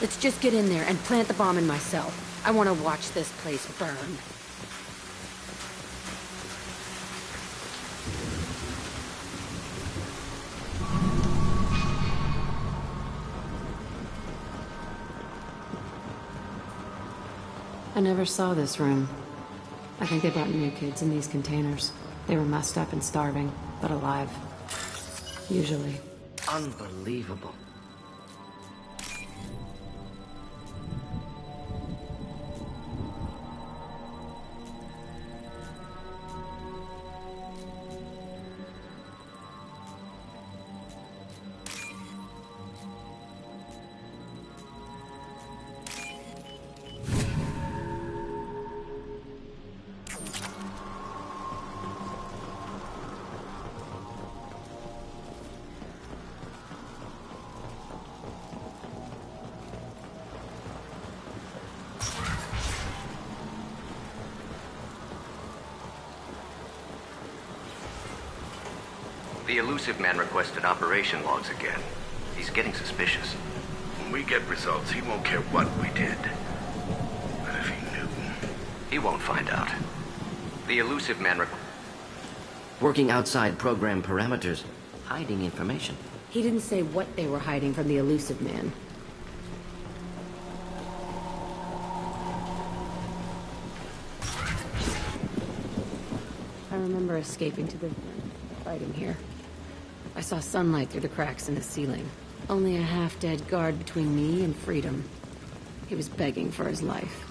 Let's just get in there and plant the bomb in myself. I want to watch this place burn. I never saw this room. I think they brought new kids in these containers. They were messed up and starving, but alive. Usually. Unbelievable. The elusive man requested operation logs again. He's getting suspicious. When we get results, he won't care what we did. But if he knew... He won't find out. The elusive man working outside program parameters, hiding information. He didn't say what they were hiding from the elusive man. I remember escaping to the fighting here. I saw sunlight through the cracks in the ceiling. Only a half-dead guard between me and freedom. He was begging for his life.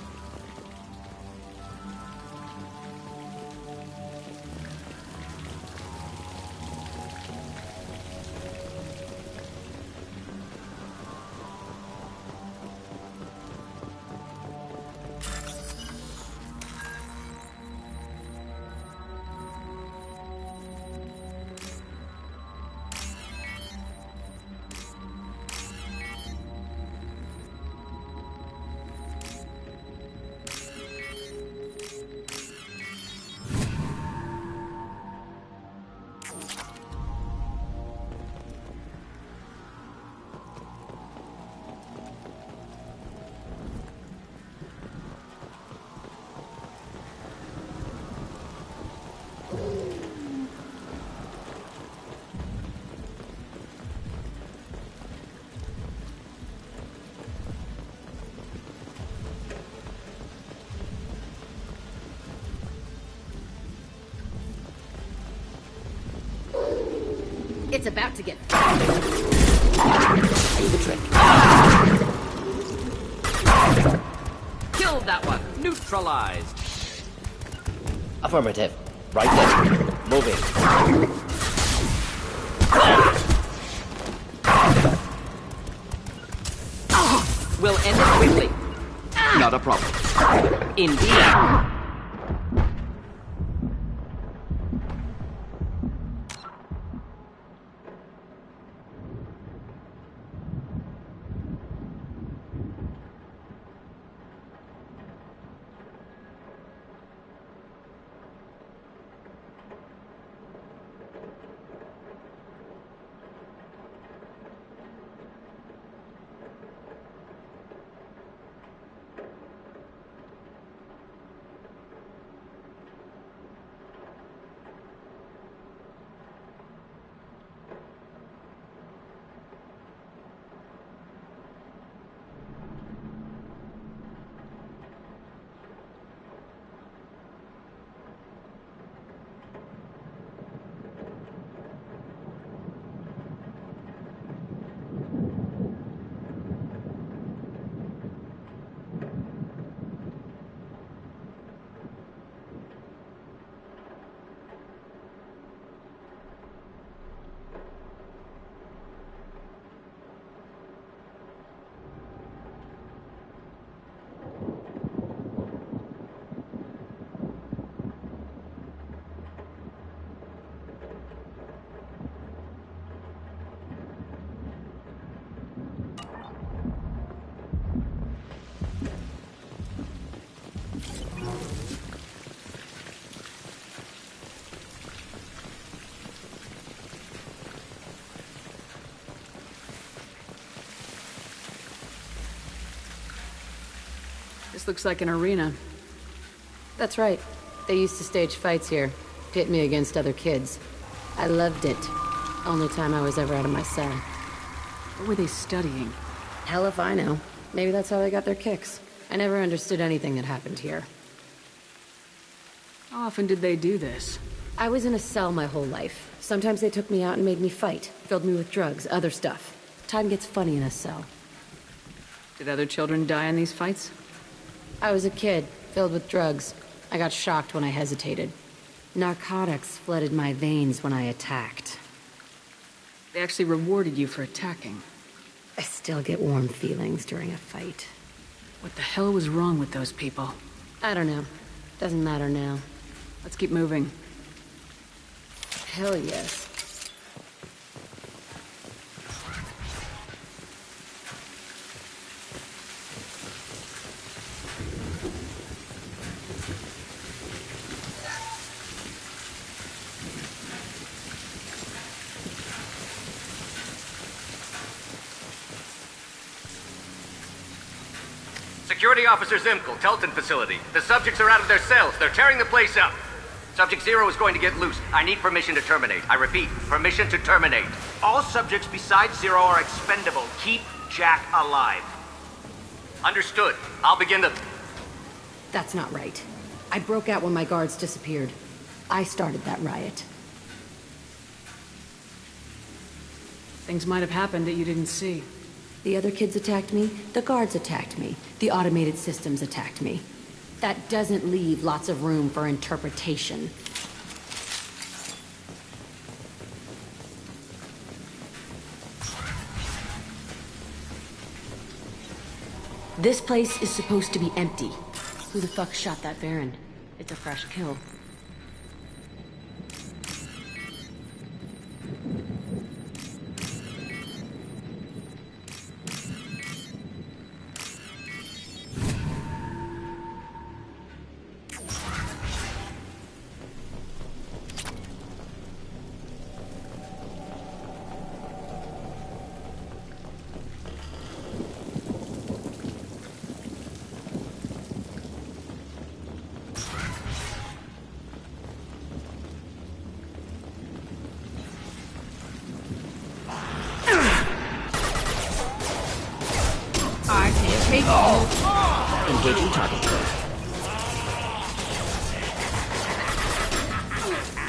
It's about to get... Do the trick. Killed that one. Neutralized. Affirmative. Right there. Moving. We'll end it quickly. Not a problem. Indeed. This looks like an arena. That's right. They used to stage fights here, pit me against other kids. I loved it. Only time I was ever out of my cell. What were they studying? Hell if I know. Maybe that's how they got their kicks. I never understood anything that happened here. How often did they do this? I was in a cell my whole life. Sometimes they took me out and made me fight. Filled me with drugs, other stuff. Time gets funny in a cell. Did other children die in these fights? I was a kid, filled with drugs. I got shocked when I hesitated. Narcotics flooded my veins when I attacked. They actually rewarded you for attacking. I still get warm feelings during a fight. What the hell was wrong with those people? I don't know. Doesn't matter now. Let's keep moving. Hell yes. Security Officer Zimkel, Telton facility. The subjects are out of their cells. They're tearing the place up. Subject Zero is going to get loose. I need permission to terminate. I repeat, permission to terminate. All subjects besides Zero are expendable. Keep Jack alive. Understood. I'll begin the... That's not right. I broke out when my guards disappeared. I started that riot. Things might have happened that you didn't see. The other kids attacked me, the guards attacked me, the automated systems attacked me. That doesn't leave lots of room for interpretation. This place is supposed to be empty. Who the fuck shot that Baron? It's a fresh kill. Engaging target code.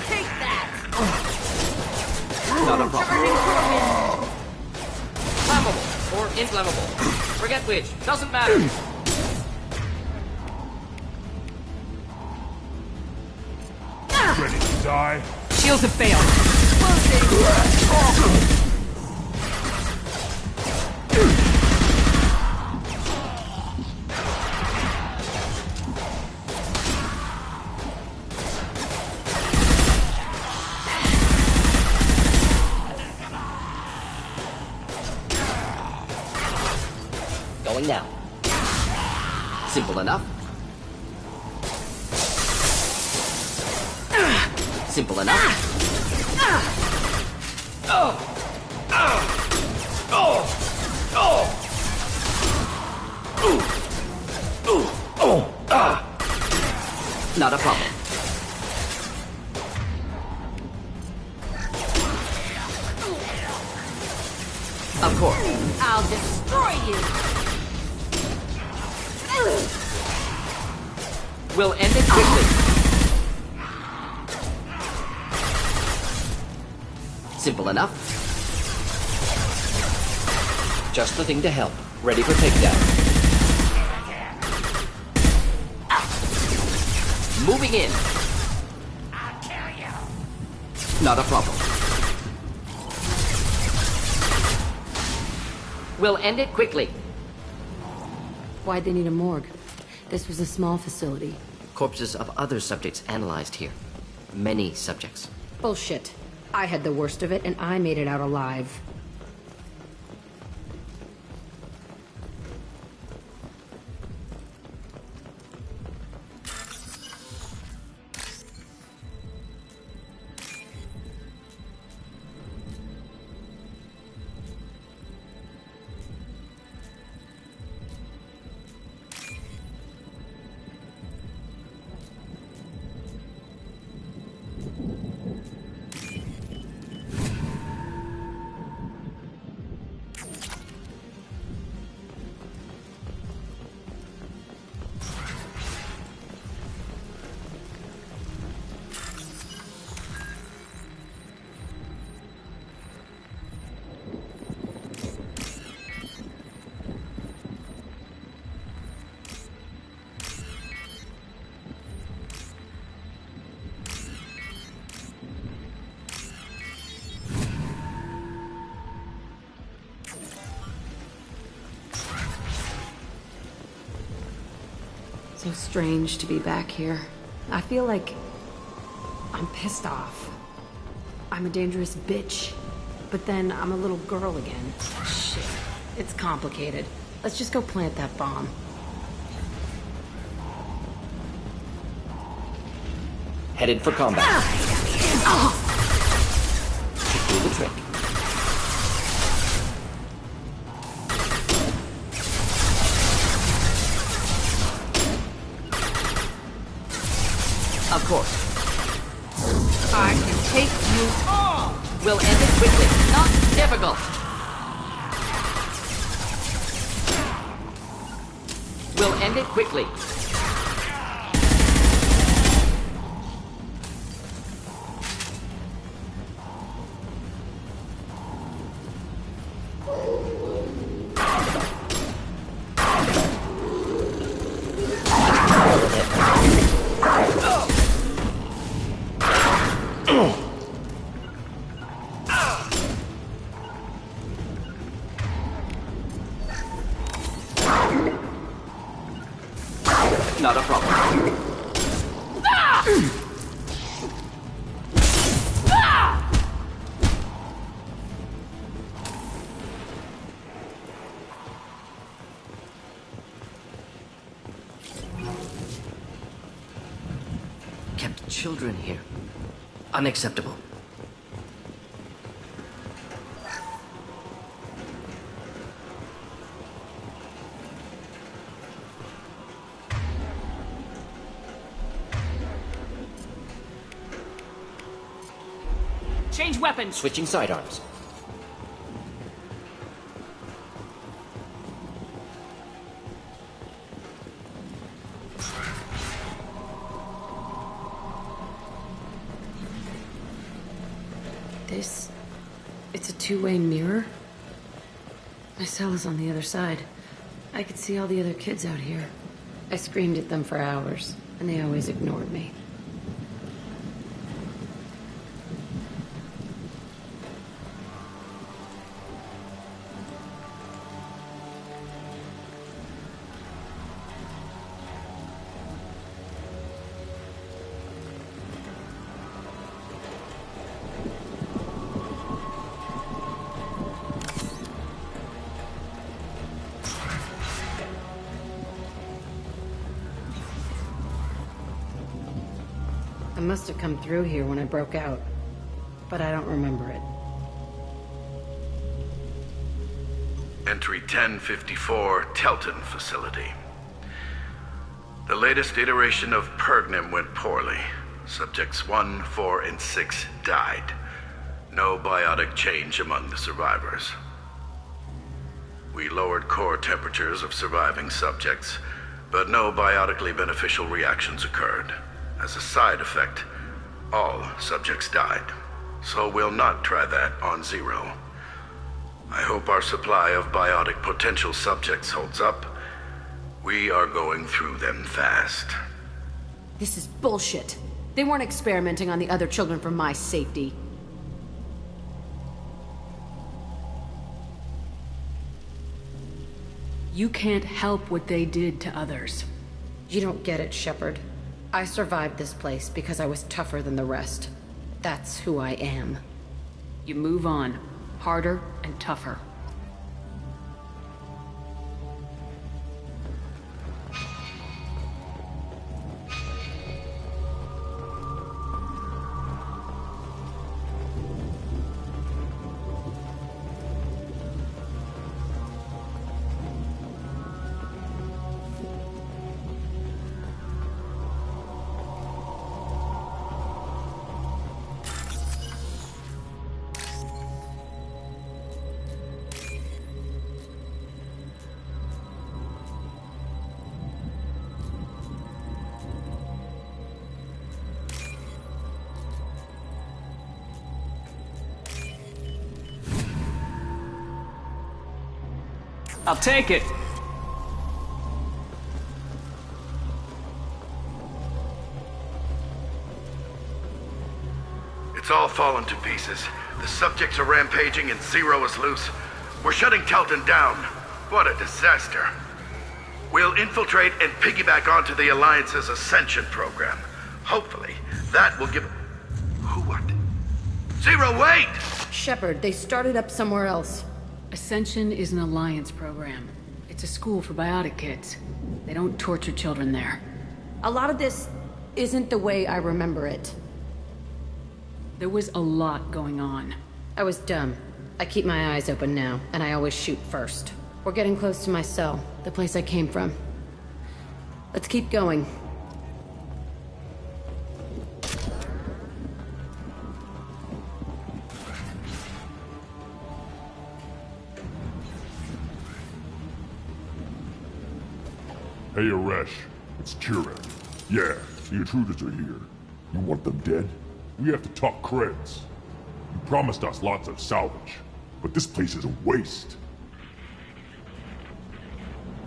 Take that! Not a problem. Flammable or inflammable. Forget which. Doesn't matter. Ready to die? Shields have failed. Going now. Simple enough. Simple enough. Not a problem. Of course. I'll destroy you! We'll end it quickly. Simple enough. Just the thing to help. Ready for takedown. Moving in. I'll kill you. Not a problem. We'll end it quickly. Why'd they need a morgue? This was a small facility. Corpses of other subjects analyzed here. Many subjects. Bullshit. I had the worst of it, and I made it out alive. So strange to be back here. I feel like I'm pissed off. I'm a dangerous bitch. But then I'm a little girl again. Shit. It's complicated. Let's just go plant that bomb. Headed for combat. Do the trick. Of course. I can take you all. We'll end it quickly. Not difficult. We'll end it quickly. Not a problem. Kept children here. Unacceptable. Change weapons! Switching sidearms. It's a two-way mirror? My cell is on the other side. I could see all the other kids out here. I screamed at them for hours, and they always ignored me. I must have come through here when I broke out, but I don't remember it. Entry 1054, Telton facility. The latest iteration of Pergnim went poorly. Subjects 1, 4, and 6 died. No biotic change among the survivors. We lowered core temperatures of surviving subjects, but no biotically beneficial reactions occurred. As a side effect, all subjects died. So we'll not try that on Zero. I hope our supply of biotic potential subjects holds up. We are going through them fast. This is bullshit. They weren't experimenting on the other children for my safety. You can't help what they did to others. You don't get it, Shepard. I survived this place because I was tougher than the rest. That's who I am. You move on. Harder and tougher. I'll take it. It's all fallen to pieces. The subjects are rampaging and Zero is loose. We're shutting Telton down. What a disaster. We'll infiltrate and piggyback onto the Alliance's Ascension program. Hopefully, that will give... Who, what? Zero, wait! Shepard, they started up somewhere else. Ascension is an Alliance program. It's a school for biotic kids. They don't torture children there. A lot of this isn't the way I remember it. There was a lot going on. I was dumb. I keep my eyes open now, and I always shoot first. We're getting close to my cell, the place I came from. Let's keep going. Hey, Aresh. It's Kieran. Yeah, the intruders are here. You want them dead? We have to talk creds. You promised us lots of salvage, but this place is a waste.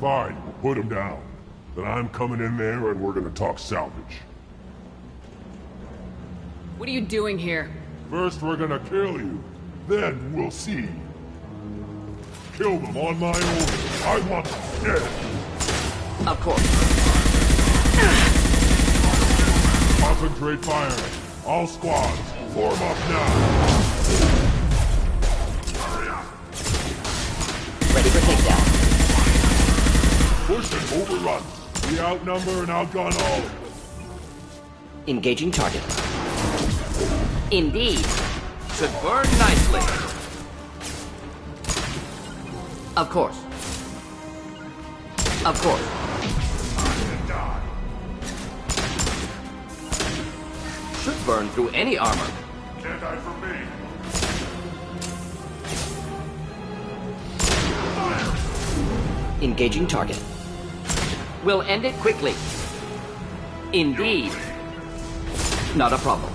Fine, we'll put them down. Then I'm coming in there and we're gonna talk salvage. What are you doing here? First we're gonna kill you, then we'll see. Kill them on my order. I want them dead. Of course. Concentrate fire. All squads, form up now. Ready for takedown. Push and overrun. We outnumber and outgun all of them. Engaging target. Indeed. Should burn nicely. Of course. Of course. Should burn through any armor. Can't die for me. Engaging target. We'll end it quickly. Indeed. Not a problem.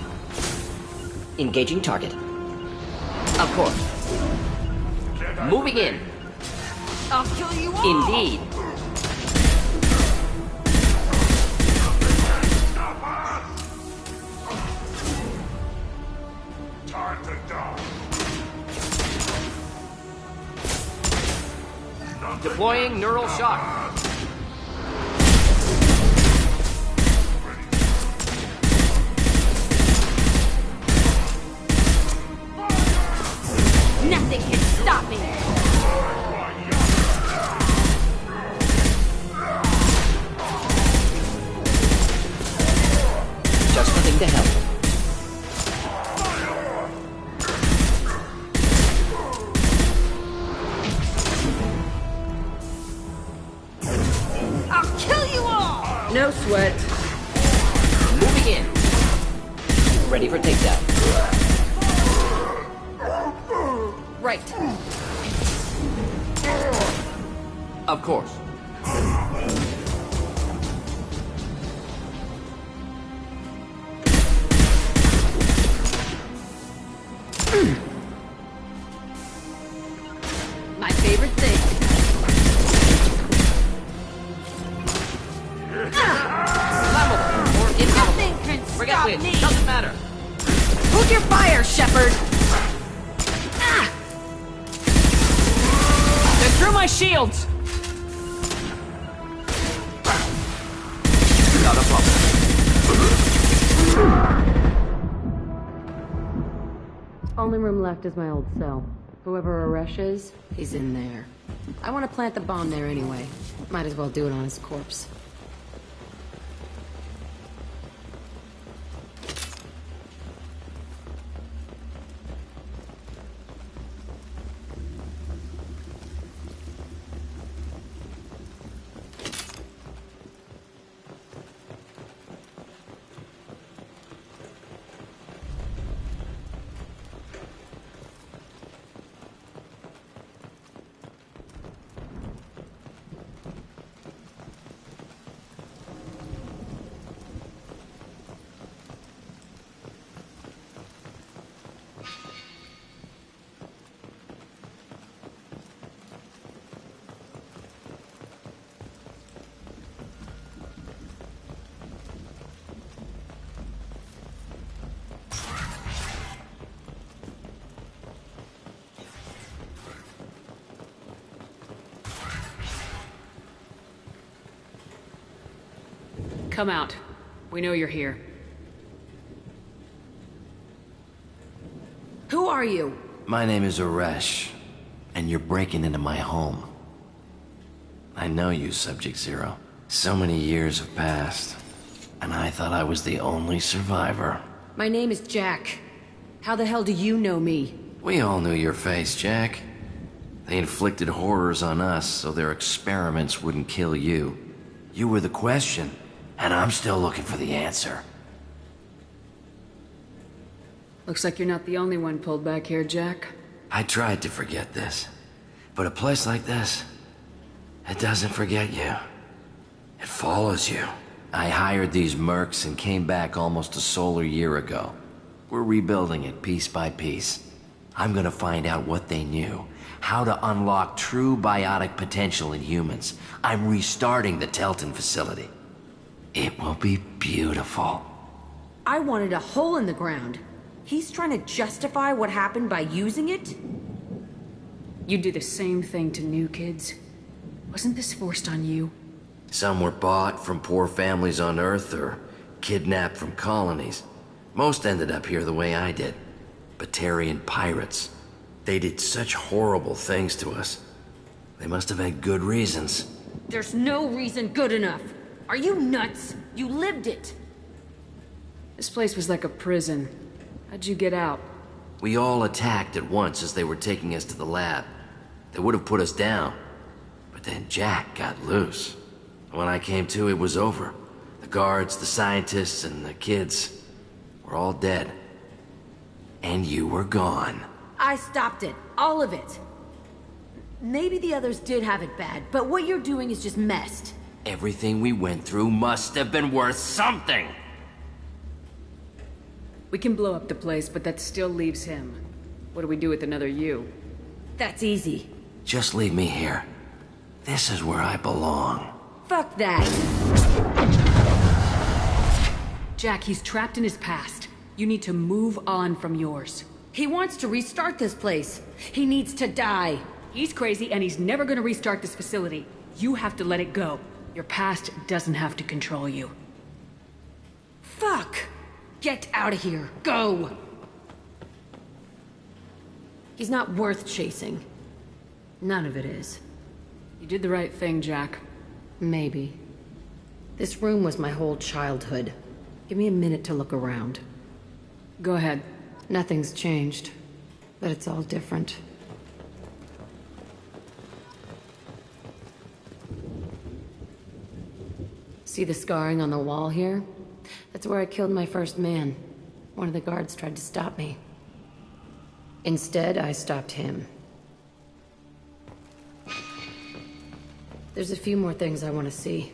Engaging target. Of course. Moving in. I'll kill you all! Indeed. Time to die. Deploying neural shock. Nothing can stop me! Just nothing to help. I'll kill you all! No sweat. Moving in. Ready for takedown. Right. Of course. My favorite thing. Flammable or Nothing inflammable. can Forget stop which. me! Doesn't matter. Hold your fire, Shepard! They're through my shields! Not a problem. Only room left is my old cell. Whoever Aresh is, he's in there. I want to plant the bomb there anyway. Might as well do it on his corpse. Come out. We know you're here. Who are you? My name is Aresh, and you're breaking into my home. I know you, Subject Zero. So many years have passed, and I thought I was the only survivor. My name is Jack. How the hell do you know me? We all knew your face, Jack. They inflicted horrors on us so their experiments wouldn't kill you. You were the question, and I'm still looking for the answer. Looks like you're not the only one pulled back here, Jack. I tried to forget this, but a place like this, it doesn't forget you. It follows you. I hired these mercs and came back almost a solar year ago. We're rebuilding it piece by piece. I'm gonna find out what they knew, how to unlock true biotic potential in humans. I'm restarting the Telton facility. It will be beautiful. I wanted a hole in the ground. He's trying to justify what happened by using it? You do the same thing to new kids. Wasn't this forced on you? Some were bought from poor families on Earth or kidnapped from colonies. Most ended up here the way I did. Batarian pirates. They did such horrible things to us. They must have had good reasons. There's no reason good enough. Are you nuts? You lived it. This place was like a prison. How'd you get out? We all attacked at once as they were taking us to the lab. They would have put us down. But then Jack got loose. When I came to, it was over. The guards, the scientists, and the kids were all dead. And you were gone. I stopped it. All of it. Maybe the others did have it bad, but what you're doing is just messed. Everything we went through must have been worth something! We can blow up the place, but that still leaves him. What do we do with another you? That's easy. Just leave me here. This is where I belong. Fuck that. Jack, he's trapped in his past. You need to move on from yours. He wants to restart this place. He needs to die. He's crazy and he's never gonna restart this facility. You have to let it go. Your past doesn't have to control you. Fuck. Get out of here. Go. He's not worth chasing. None of it is. You did the right thing, Jack. Maybe. This room was my whole childhood. Give me a minute to look around. Go ahead. Nothing's changed, but it's all different. See the scarring on the wall here? That's where I killed my first man. One of the guards tried to stop me. Instead, I stopped him. There's a few more things I want to see.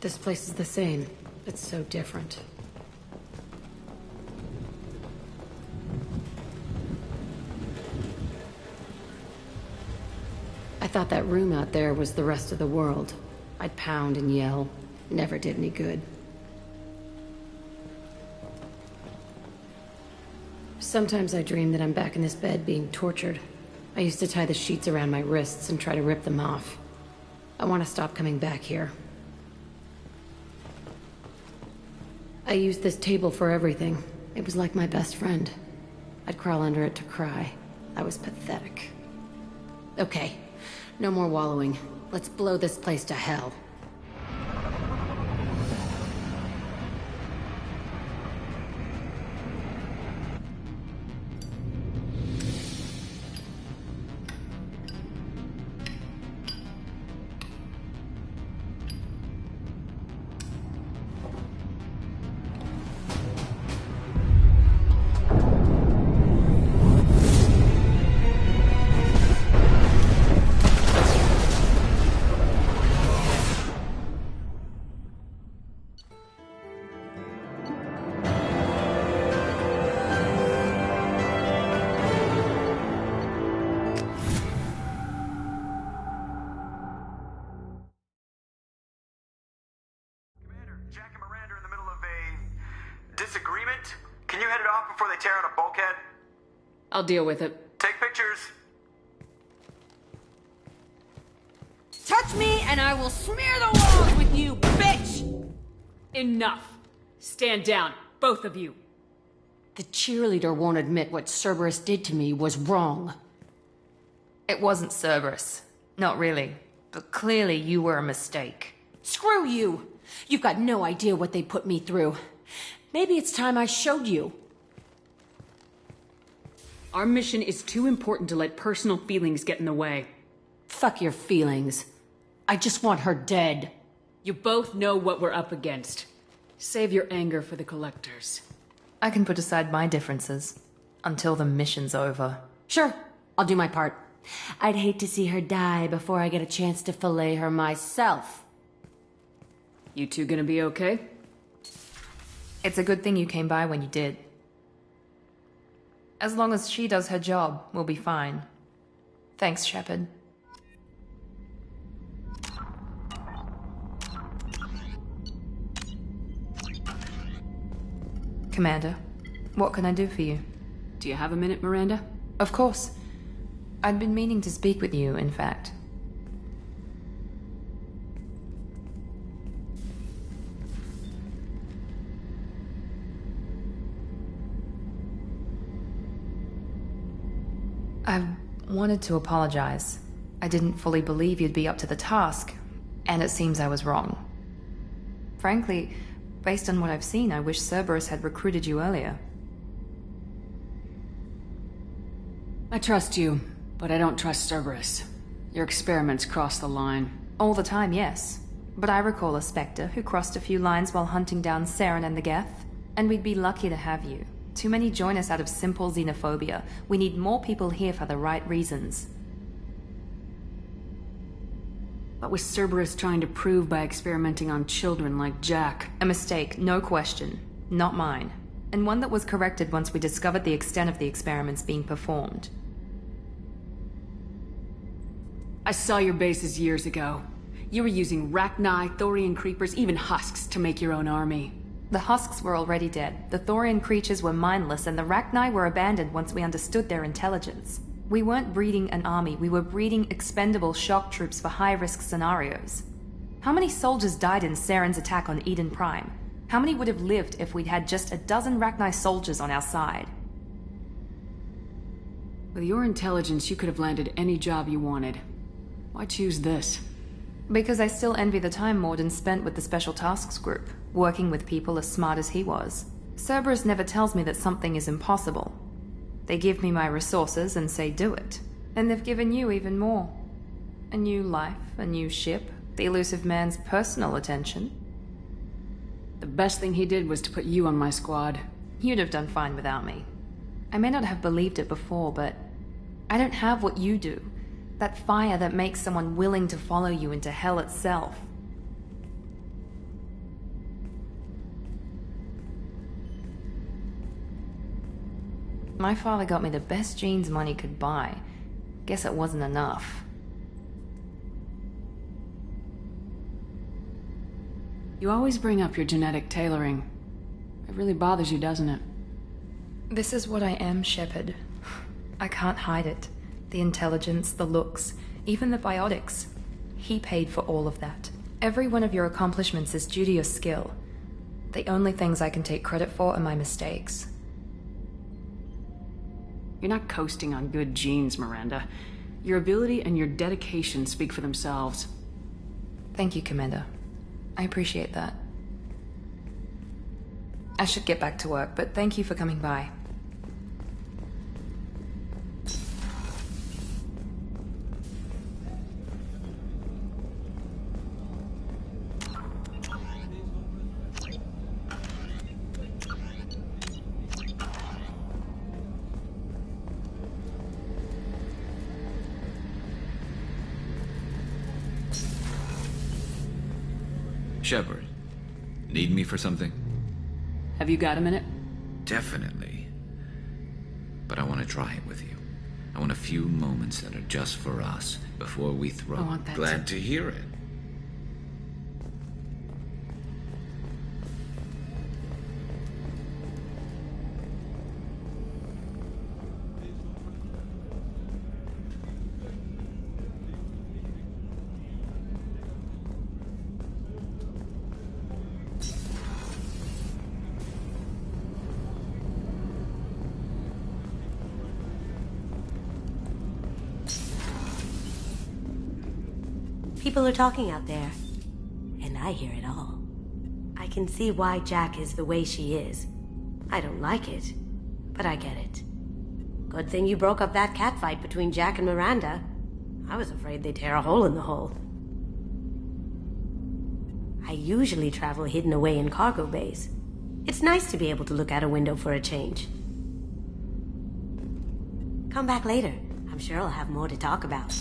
This place is the same. It's so different. I thought that room out there was the rest of the world. I'd pound and yell. Never did any good. Sometimes I dream that I'm back in this bed being tortured. I used to tie the sheets around my wrists and try to rip them off. I want to stop coming back here. I used this table for everything. It was like my best friend. I'd crawl under it to cry. I was pathetic. Okay, no more wallowing. Let's blow this place to hell. Disagreement? Can you head it off before they tear out a bulkhead? I'll deal with it. Take pictures. Touch me and I will smear the walls with you, bitch! Enough! Stand down, both of you. The cheerleader won't admit what Cerberus did to me was wrong. It wasn't Cerberus. Not really. But clearly you were a mistake. Screw you! You've got no idea what they put me through. Maybe it's time I showed you. Our mission is too important to let personal feelings get in the way. Fuck your feelings. I just want her dead. You both know what we're up against. Save your anger for the collectors. I can put aside my differences. Until the mission's over. Sure, I'll do my part. I'd hate to see her die before I get a chance to fillet her myself. You two gonna be okay? It's a good thing you came by when you did. As long as she does her job, we'll be fine. Thanks, Shepard. Commander, what can I do for you? Do you have a minute, Miranda? Of course. I'd been meaning to speak with you, in fact. I wanted to apologize. I didn't fully believe you'd be up to the task, and it seems I was wrong. Frankly, based on what I've seen, I wish Cerberus had recruited you earlier. I trust you, but I don't trust Cerberus. Your experiments cross the line. All the time, yes. But I recall a Spectre who crossed a few lines while hunting down Saren and the Geth, and we'd be lucky to have you. Too many join us out of simple xenophobia. We need more people here for the right reasons. What was Cerberus trying to prove by experimenting on children like Jack? A mistake, no question. Not mine. And one that was corrected once we discovered the extent of the experiments being performed. I saw your bases years ago. You were using Rachni, Thorian creepers, even husks to make your own army. The husks were already dead. The Thorian creatures were mindless, and the Rachni were abandoned once we understood their intelligence. We weren't breeding an army, we were breeding expendable shock troops for high-risk scenarios. How many soldiers died in Saren's attack on Eden Prime? How many would have lived if we'd had just a dozen Rachni soldiers on our side? With your intelligence, you could have landed any job you wanted. Why choose this? Because I still envy the time Morden spent with the Special Tasks Group, working with people as smart as he was. Cerberus never tells me that something is impossible. They give me my resources and say do it. And they've given you even more. A new life, a new ship, the elusive man's personal attention. The best thing he did was to put you on my squad. You'd have done fine without me. I may not have believed it before, but I don't have what you do. That fire that makes someone willing to follow you into hell itself. My father got me the best genes money could buy. Guess it wasn't enough. You always bring up your genetic tailoring. It really bothers you, doesn't it? This is what I am, Shepard. I can't hide it. The intelligence, the looks, even the biotics. He paid for all of that. Every one of your accomplishments is due to your skill. The only things I can take credit for are my mistakes. You're not coasting on good genes, Miranda. Your ability and your dedication speak for themselves. Thank you, Commander. I appreciate that. I should get back to work, but thank you for coming by. Shepard, need me for something? Have you got a minute? Definitely. But I want to try it with you. I want a few moments that are just for us before we throw. I want that Glad to hear it. People are talking out there, and I hear it all. I can see why Jack is the way she is. I don't like it, but I get it. Good thing you broke up that catfight between Jack and Miranda. I was afraid they'd tear a hole in the hull. I usually travel hidden away in cargo bays. It's nice to be able to look out a window for a change. Come back later. I'm sure I'll have more to talk about.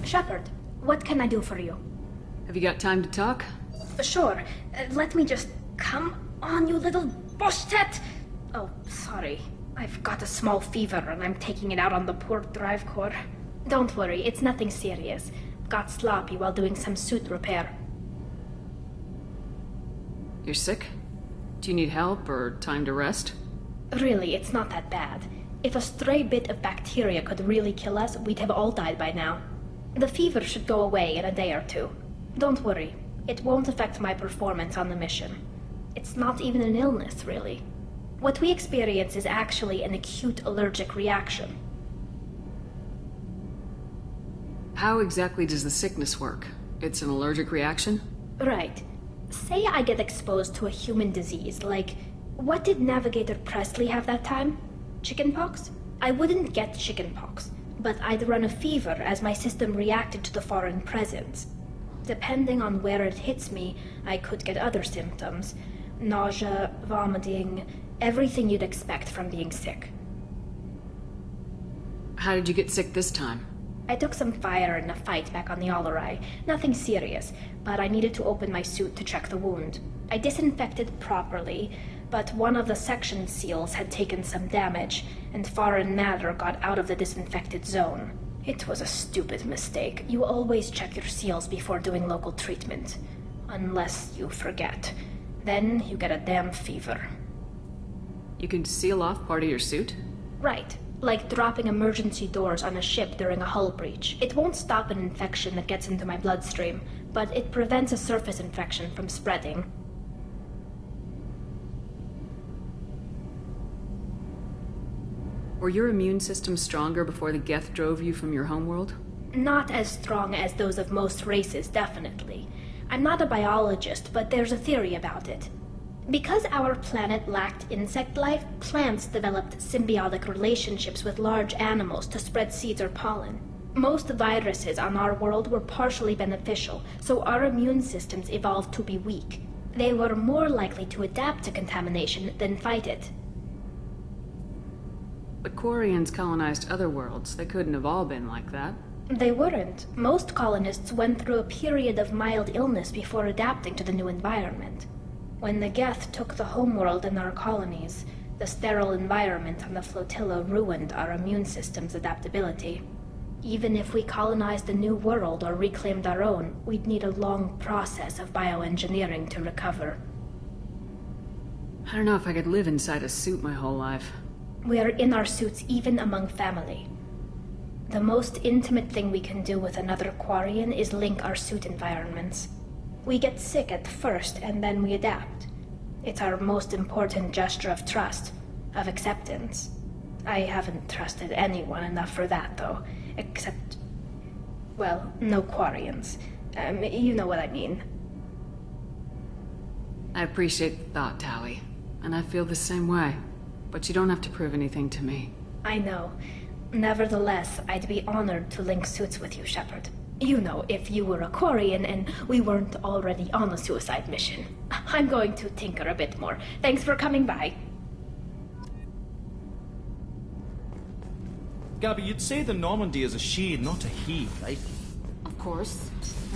Shepard, what can I do for you? Have you got time to talk? Sure. Let me just... Come on, you little boshtet! Oh, sorry. I've got a small fever and I'm taking it out on the poor drive core. Don't worry, it's nothing serious. Got sloppy while doing some suit repair. You're sick? Do you need help or time to rest? Really, it's not that bad. If a stray bit of bacteria could really kill us, we'd have all died by now. The fever should go away in a day or two. Don't worry, it won't affect my performance on the mission. It's not even an illness, really. What we experience is actually an acute allergic reaction. How exactly does the sickness work? It's an allergic reaction? Right. Say I get exposed to a human disease, like... What did Navigator Presley have that time? Chickenpox? I wouldn't get chickenpox, but I'd run a fever as my system reacted to the foreign presence. Depending on where it hits me, I could get other symptoms. Nausea, vomiting, everything you'd expect from being sick. How did you get sick this time? I took some fire in a fight back on the Allerai. Nothing serious, but I needed to open my suit to check the wound. I disinfected properly, but one of the section seals had taken some damage, and foreign matter got out of the disinfected zone. It was a stupid mistake. You always check your seals before doing local treatment. Unless you forget. Then you get a damn fever. You can seal off part of your suit? Right. Like dropping emergency doors on a ship during a hull breach. It won't stop an infection that gets into my bloodstream, but it prevents a surface infection from spreading. Were your immune system stronger before the Geth drove you from your homeworld? Not as strong as those of most races, definitely. I'm not a biologist, but there's a theory about it. Because our planet lacked insect life, plants developed symbiotic relationships with large animals to spread seeds or pollen. Most viruses on our world were partially beneficial, so our immune systems evolved to be weak. They were more likely to adapt to contamination than fight it. The Quarians colonized other worlds. They couldn't have all been like that. They weren't. Most colonists went through a period of mild illness before adapting to the new environment. When the Geth took the homeworld and our colonies, the sterile environment on the flotilla ruined our immune system's adaptability. Even if we colonized a new world or reclaimed our own, we'd need a long process of bioengineering to recover. I don't know if I could live inside a suit my whole life. We are in our suits even among family. The most intimate thing we can do with another Quarian is link our suit environments. We get sick at first, and then we adapt. It's our most important gesture of trust, of acceptance. I haven't trusted anyone enough for that, though. Except... well, no Quarians. You know what I mean. I appreciate the thought, Tally. And I feel the same way. But you don't have to prove anything to me. I know. Nevertheless, I'd be honored to link suits with you, Shepard. You know, if you were a Quarian and we weren't already on a suicide mission. I'm going to tinker a bit more. Thanks for coming by. Gabby, you'd say the Normandy is a she, not a he, right? Of course.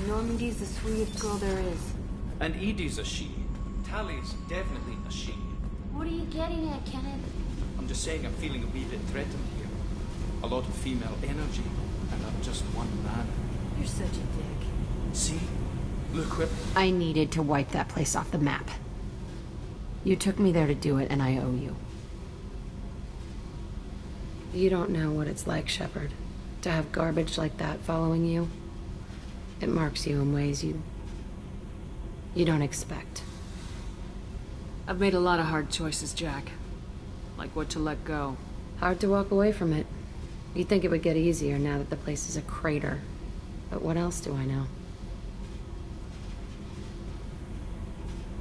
Normandy's the sweetest girl there is. And Edie's a she. Tally's definitely a she. What are you getting at, Kenneth? I'm just saying I'm feeling a wee bit threatened here. A lot of female energy, and I'm just one man. You're such a dick. See? Look what... I needed to wipe that place off the map. You took me there to do it, and I owe you. You don't know what it's like, Shepard, to have garbage like that following you. It marks you in ways you don't expect. I've made a lot of hard choices, Jack. Like what to let go. Hard to walk away from it. You'd think it would get easier now that the place is a crater. But what else do I know?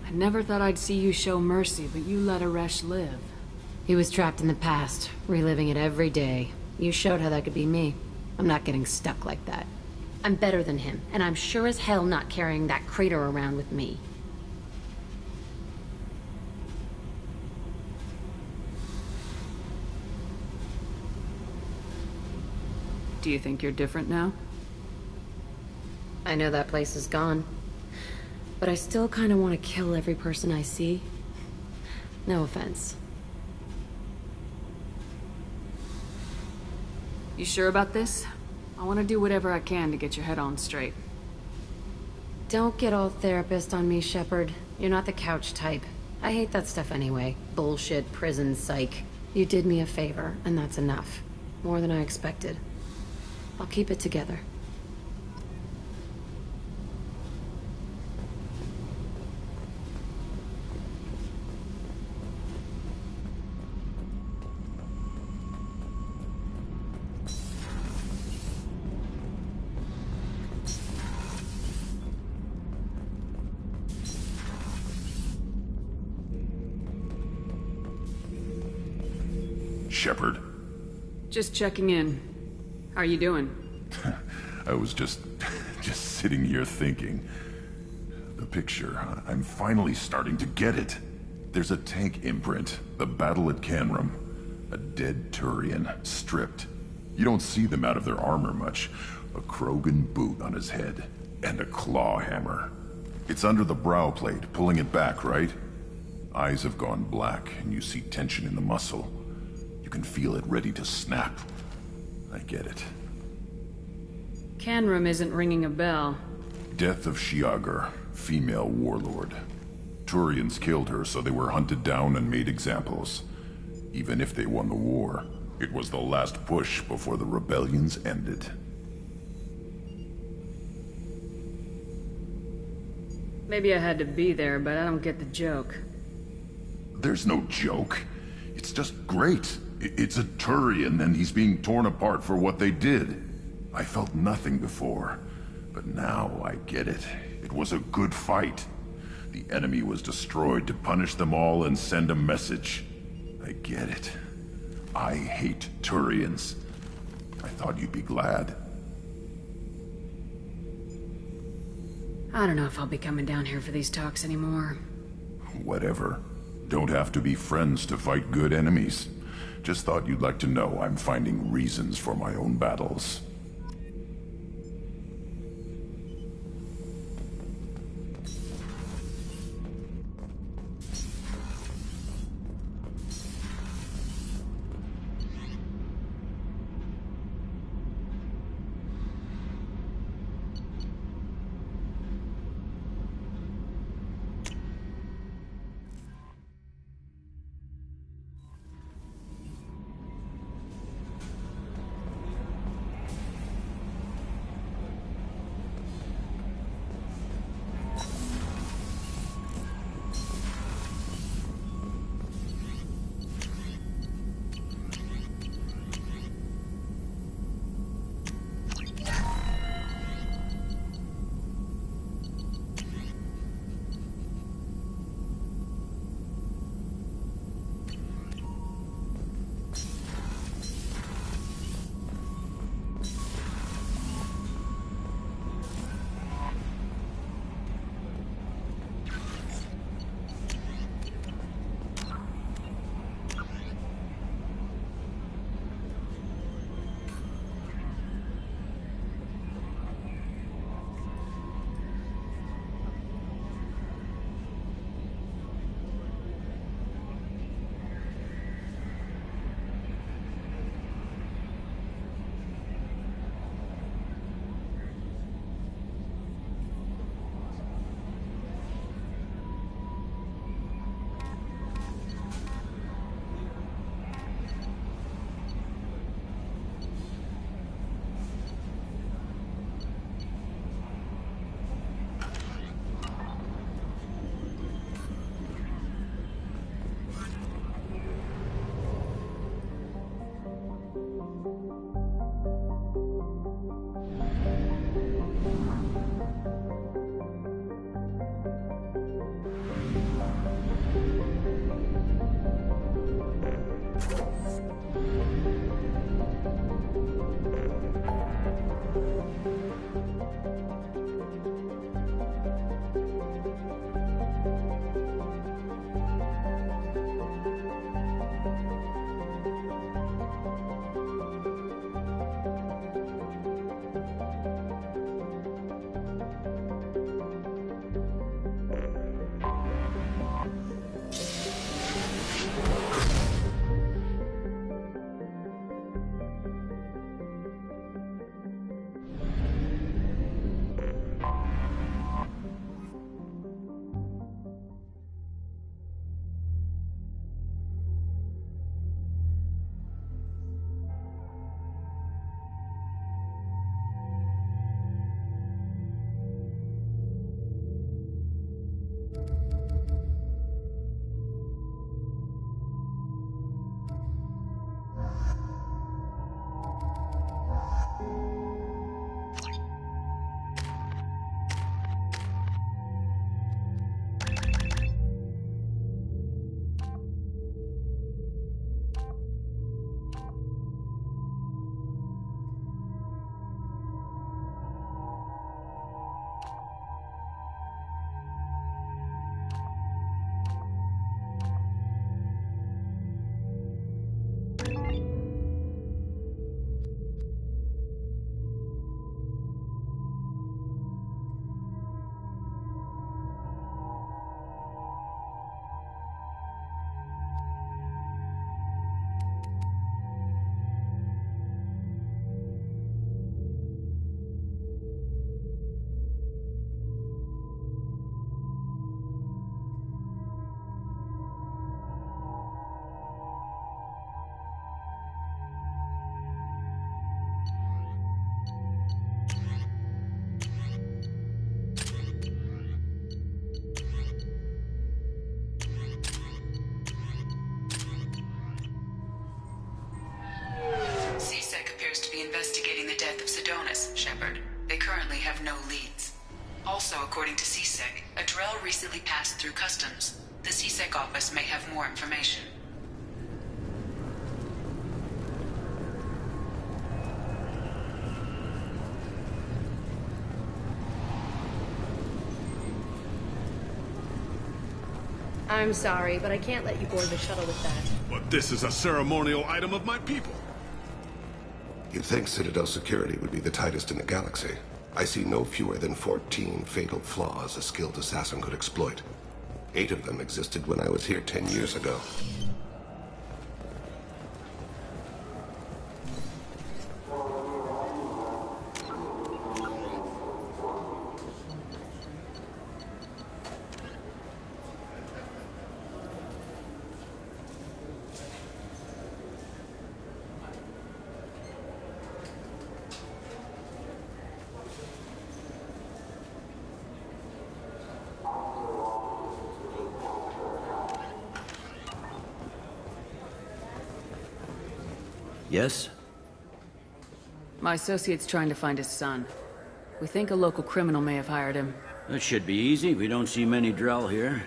I never thought I'd see you show mercy, but you let Aresh live. He was trapped in the past, reliving it every day. You showed how that could be me. I'm not getting stuck like that. I'm better than him, and I'm sure as hell not carrying that crater around with me. Do you think you're different now? I know that place is gone. But I still kind of want to kill every person I see. No offense. You sure about this? I want to do whatever I can to get your head on straight. Don't get all therapist on me, Shepard. You're not the couch type. I hate that stuff anyway. Bullshit, prison, psych. You did me a favor, and that's enough. More than I expected. I'll keep it together. Shepard? Just checking in. How are you doing? I was just sitting here thinking. The picture, I'm finally starting to get it. There's a tank imprint, the battle at Canrum. A dead Turian, stripped. You don't see them out of their armor much. A Krogan boot on his head, and a claw hammer. It's under the brow plate, pulling it back, right? Eyes have gone black, and you see tension in the muscle. You can feel it ready to snap. I get it. Canrum isn't ringing a bell. Death of Shiagar, female warlord. Turians killed her, so they were hunted down and made examples. Even if they won the war, it was the last push before the rebellions ended. Maybe I had to be there, but I don't get the joke. There's no joke. It's just great. It's a Turian, and he's being torn apart for what they did. I felt nothing before, but now I get it. It was a good fight. The enemy was destroyed to punish them all and send a message. I get it. I hate Turians. I thought you'd be glad. I don't know if I'll be coming down here for these talks anymore. Whatever. Don't have to be friends to fight good enemies. Just thought you'd like to know I'm finding reasons for my own battles. Investigating the death of Sidonis, Shepard. They currently have no leads. Also, according to CSEC, a Drell recently passed through customs. The CSEC office may have more information. I'm sorry, but I can't let you board the shuttle with that. But this is a ceremonial item of my people. You'd think Citadel security would be the tightest in the galaxy. I see no fewer than 14 fatal flaws a skilled assassin could exploit. 8 of them existed when I was here 10 years ago. Yes? My associate's trying to find his son. We think a local criminal may have hired him. That should be easy. We don't see many Drell here.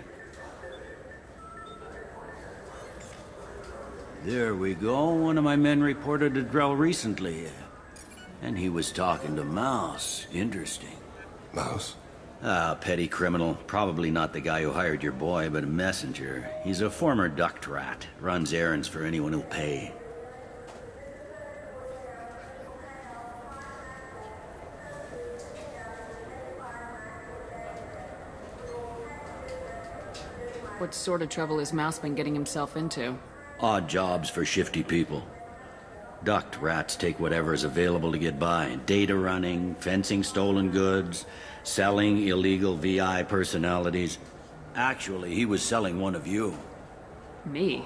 There we go. One of my men reported a Drell recently. And he was talking to Mouse. Interesting. Mouse? Ah, petty criminal. Probably not the guy who hired your boy, but a messenger. He's a former duct rat. Runs errands for anyone who'll pay. What sort of trouble has Mouse been getting himself into? Odd jobs for shifty people. Duct rats take whatever is available to get by. Data running, fencing stolen goods, selling illegal VI personalities. Actually, he was selling one of you. Me?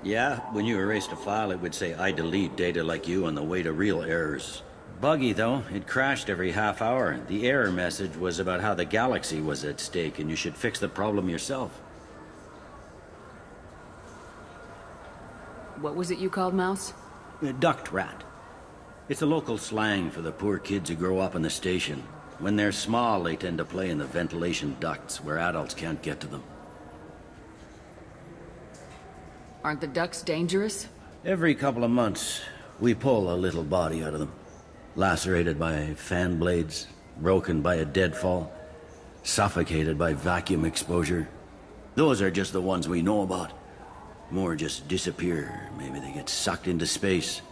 Yeah, when you erased a file, it would say, I delete data like you on the way to real errors. Buggy, though. It crashed every half hour. The error message was about how the galaxy was at stake, and you should fix the problem yourself. What was it you called Mouse? A duct rat. It's a local slang for the poor kids who grow up in the station. When they're small, they tend to play in the ventilation ducts where adults can't get to them. Aren't the ducts dangerous? Every couple of months, we pull a little body out of them. Lacerated by fan blades, broken by a deadfall, suffocated by vacuum exposure. Those are just the ones we know about. More just disappear. Maybe they get sucked into space.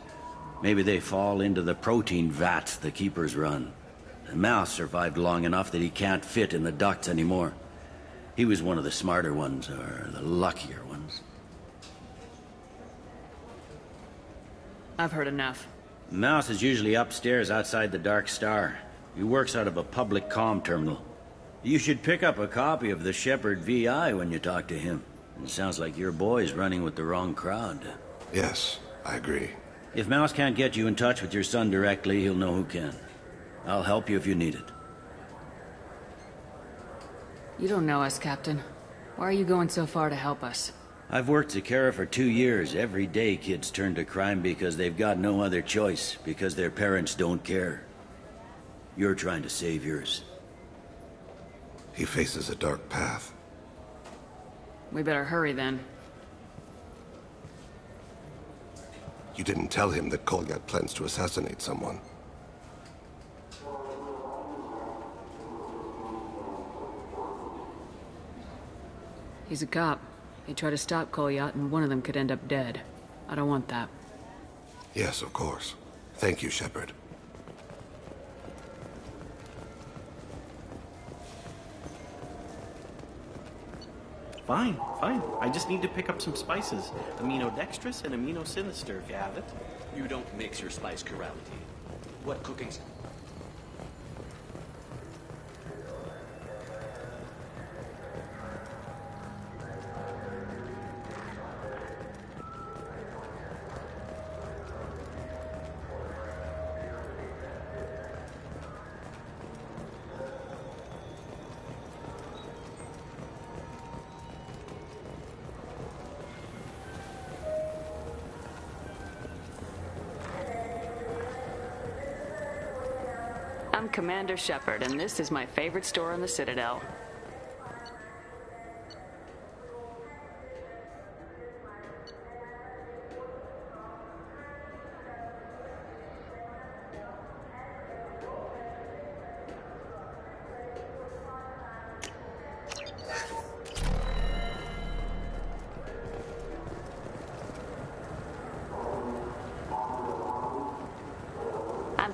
Maybe they fall into the protein vats the keepers run. And Mouse survived long enough that he can't fit in the ducts anymore. He was one of the smarter ones, or the luckier ones. I've heard enough. Mouse is usually upstairs outside the Dark Star. He works out of a public comm terminal. You should pick up a copy of the Shepard VI when you talk to him. It sounds like your boy's running with the wrong crowd. Yes, I agree. If Mouse can't get you in touch with your son directly, he'll know who can. I'll help you if you need it. You don't know us, Captain. Why are you going so far to help us? I've worked Zakera for 2 years. Every day kids turn to crime because they've got no other choice, because their parents don't care. You're trying to save yours. He faces a dark path. We better hurry then. You didn't tell him that Kolyat plans to assassinate someone. He's a cop. He tried to stop Kolyat, and one of them could end up dead. I don't want that. Yes, of course. Thank you, Shepard. Fine, fine. I just need to pick up some spices. Aminodextrous and aminosinister, if you have it. You don't mix your spice chirality. What cooking's... I'm Commander Shepard, and this is my favorite store on the Citadel.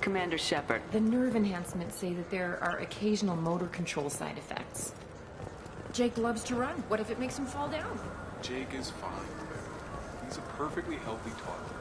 Commander Shepard. The nerve enhancements say that there are occasional motor control side effects. Jake loves to run. What if it makes him fall down? Jake is fine. He's a perfectly healthy toddler.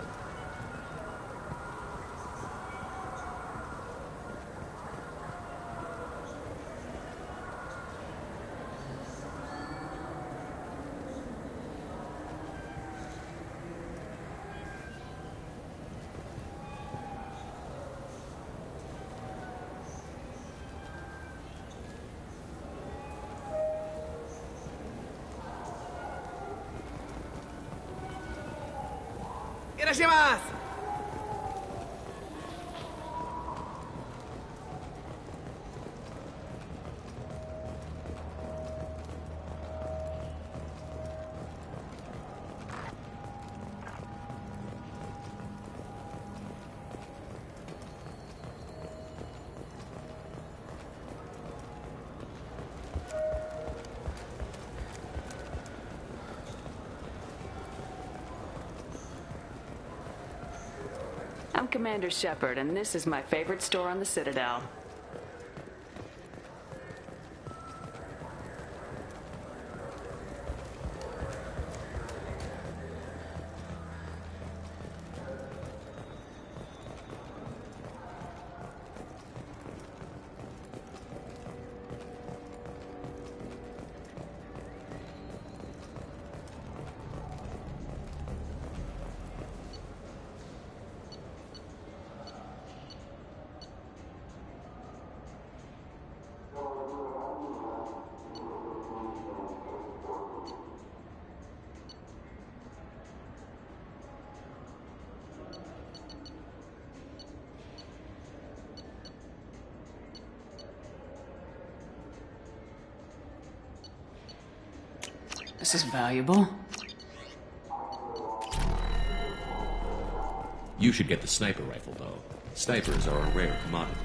I'm Commander Shepard, and this is my favorite store on the Citadel. This is valuable. You should get the sniper rifle, though. Snipers are a rare commodity.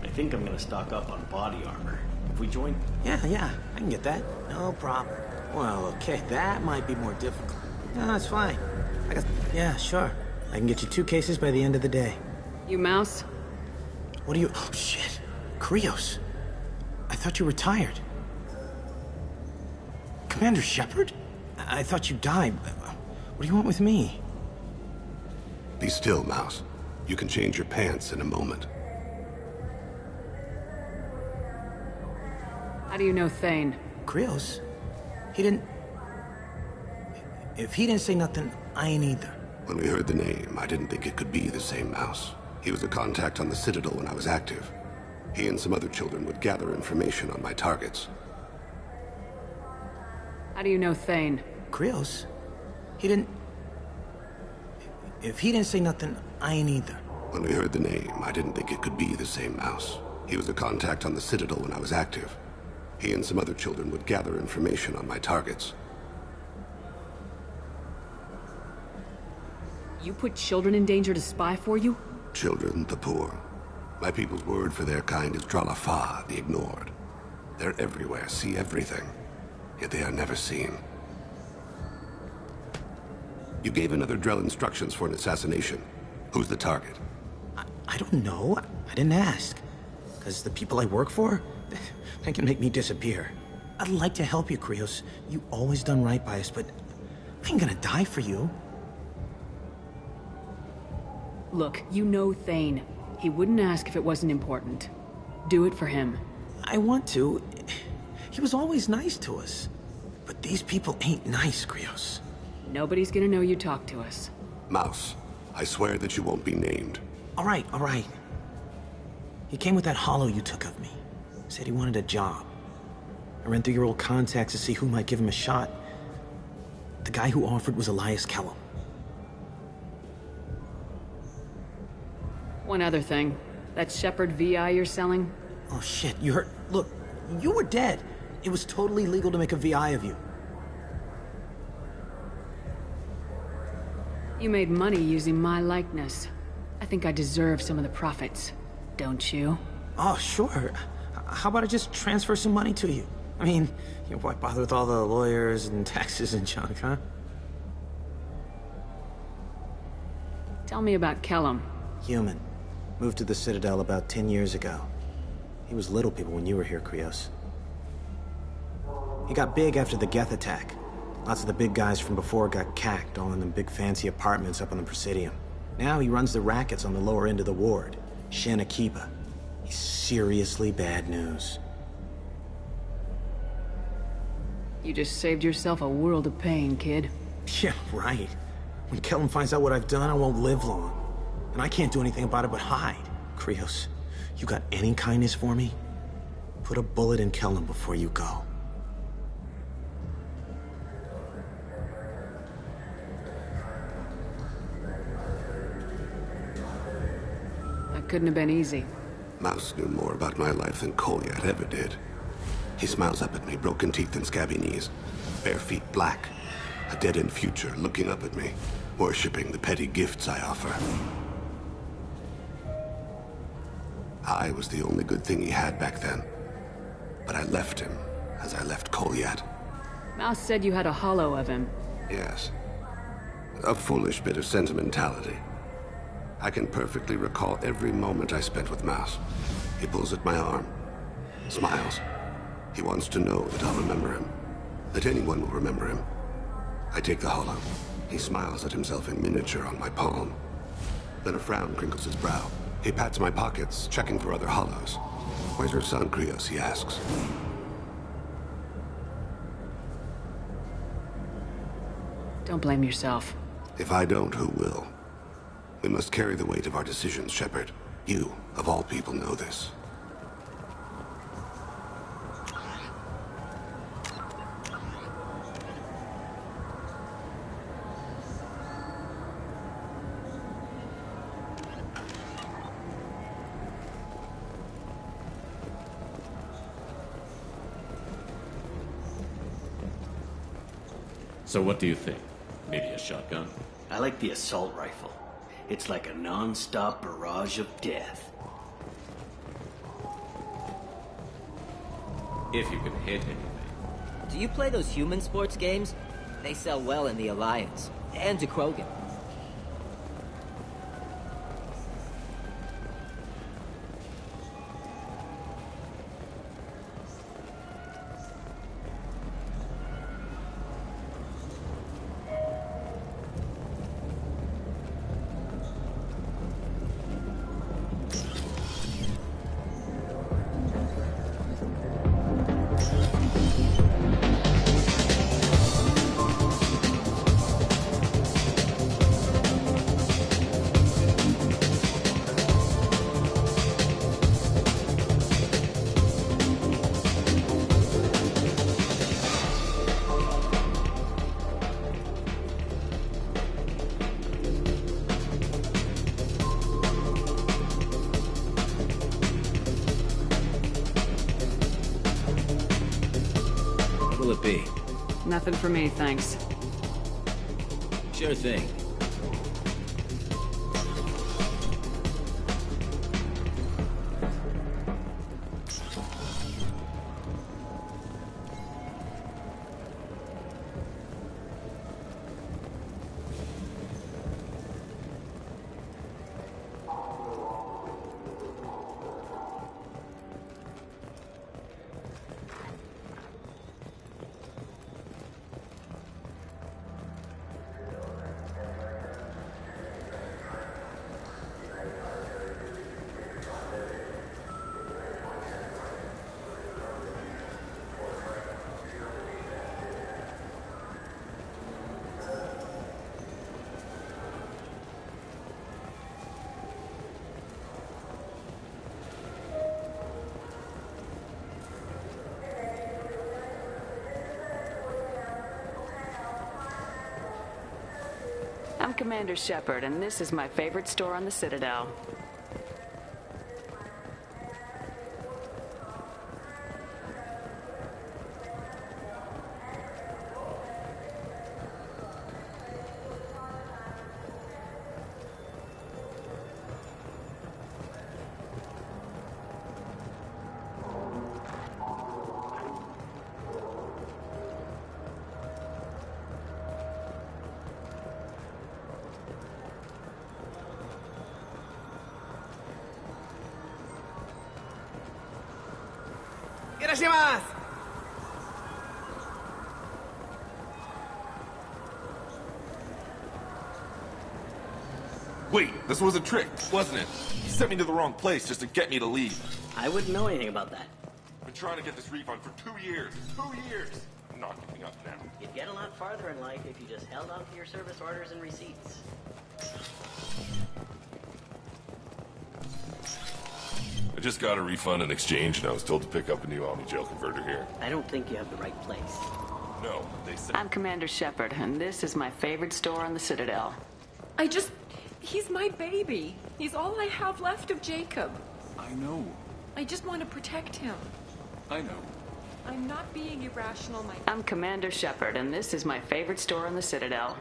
I think I'm gonna stock up on body armor. If we join... Yeah, I can get that. No problem. Well, okay, that might be more difficult. No, it's fine. Yeah, sure. I can get you 2 cases by the end of the day. You mouse? What are you... Oh, shit. Krios. I thought you retired. Commander Shepard? I thought you died. What do you want with me? Be still, Mouse. You can change your pants in a moment. How do you know Thane? Krios? He didn't... If he didn't say nothing, I ain't either. When we heard the name, I didn't think it could be the same Mouse. He was a contact on the Citadel when I was active. He and some other children would gather information on my targets. How do you know Thane? Krios? He didn't... If he didn't say nothing, I ain't either. When we heard the name, I didn't think it could be the same Mouse. He was a contact on the Citadel when I was active. He and some other children would gather information on my targets. You put children in danger to spy for you? Children, the poor. My people's word for their kind is Dralafa, the ignored. They're everywhere, see everything. Yet they are never seen. You gave another Drell instructions for an assassination. Who's the target? I don't know. I didn't ask. Because the people I work for, they can make me disappear. I'd like to help you, Krios. You always done right by us, but I ain't gonna die for you. Look, you know Thane. He wouldn't ask if it wasn't important. Do it for him. I want to. He was always nice to us. But these people ain't nice, Krios. Nobody's gonna know you talked to us. Mouse, I swear that you won't be named. All right. He came with that hollow you took of me. Said he wanted a job. I ran through your old contacts to see who might give him a shot. The guy who offered was Elias Kellum. One other thing. That Shepard VI you're selling? Oh shit, you heard? Look, you were dead. It was totally legal to make a VI of you. You made money using my likeness. I think I deserve some of the profits. Don't you? Oh, sure. How about I just transfer some money to you? I mean, why bother with all the lawyers and taxes and junk, huh? Tell me about Kellum. Human. Moved to the Citadel about 10 years ago. He was little people when you were here, Krios. He got big after the Geth attack. Lots of the big guys from before got cacked, all in them big fancy apartments up on the Presidium. Now he runs the rackets on the lower end of the ward, Shin Akiba. He's seriously bad news. You just saved yourself a world of pain, kid. Yeah, right. When Kellum finds out what I've done, I won't live long. And I can't do anything about it but hide. Krios, you got any kindness for me? Put a bullet in Kellum before you go. That couldn't have been easy. Mouse knew more about my life than Kolyat ever did. He smiles up at me, broken teeth and scabby knees. Bare feet black. A dead-end future looking up at me, worshipping the petty gifts I offer. I was the only good thing he had back then. But I left him, as I left Kolyat. Mouse said you had a hollow of him. Yes. A foolish bit of sentimentality. I can perfectly recall every moment I spent with Mouse. He pulls at my arm, smiles. He wants to know that I'll remember him, that anyone will remember him. I take the hollow. He smiles at himself in miniature on my palm. Then a frown crinkles his brow. He pats my pockets, checking for other hollows. Where's your son, Krios, he asks. Don't blame yourself. If I don't, who will? We must carry the weight of our decisions, Shepard. You, of all people, know this. So what do you think? Maybe a shotgun? I like the assault rifle. It's like a non-stop barrage of death. If you can hit anything. Do you play those human sports games? They sell well in the Alliance. And to Krogan. Be? Nothing for me, thanks. Sure thing. I'm Commander Shepard, and this is my favorite store on the Citadel. Wait, this was a trick, wasn't it? You sent me to the wrong place just to get me to leave. I wouldn't know anything about that. I've been trying to get this refund for 2 years. 2 years! I'm not giving up now. You'd get a lot farther in life if you just held on to your service orders and receipts. I just got a refund in exchange and I was told to pick up a new Omni Jail converter here. I don't think you have the right place. No, they said... I'm Commander Shepard, and this is my favorite store on the Citadel. He's my baby. He's all I have left of Jacob. I know. I just want to protect him. I know. I'm not being irrational, my... I'm Commander Shepard, and this is my favorite store on the Citadel.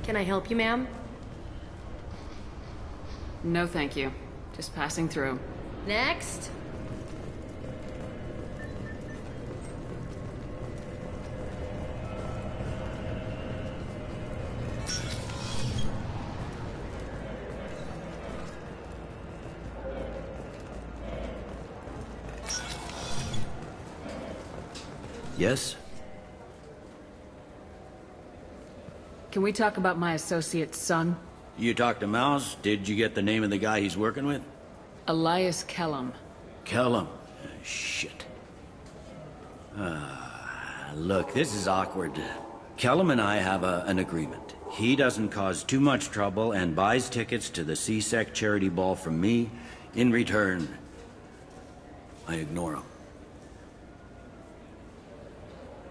Can I help you, ma'am? No, thank you. Just passing through. Next. Yes? Can we talk about my associate's son? You talked to Mouse? Did you get the name of the guy he's working with? Elias Kellum. Kellum? Shit. Look, this is awkward. Kellum and I have an agreement. He doesn't cause too much trouble and buys tickets to the CSEC charity ball from me. In return, I ignore him.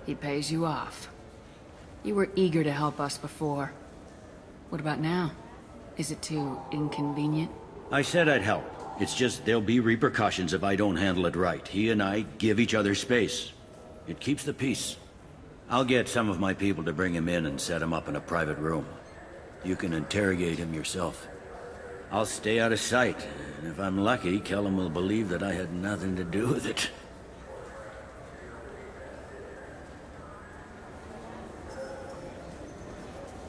He pays you off. You were eager to help us before. What about now? Is it too inconvenient? I said I'd help. It's just there'll be repercussions if I don't handle it right. He and I give each other space. It keeps the peace. I'll get some of my people to bring him in and set him up in a private room. You can interrogate him yourself. I'll stay out of sight, and if I'm lucky, Kellum will believe that I had nothing to do with it.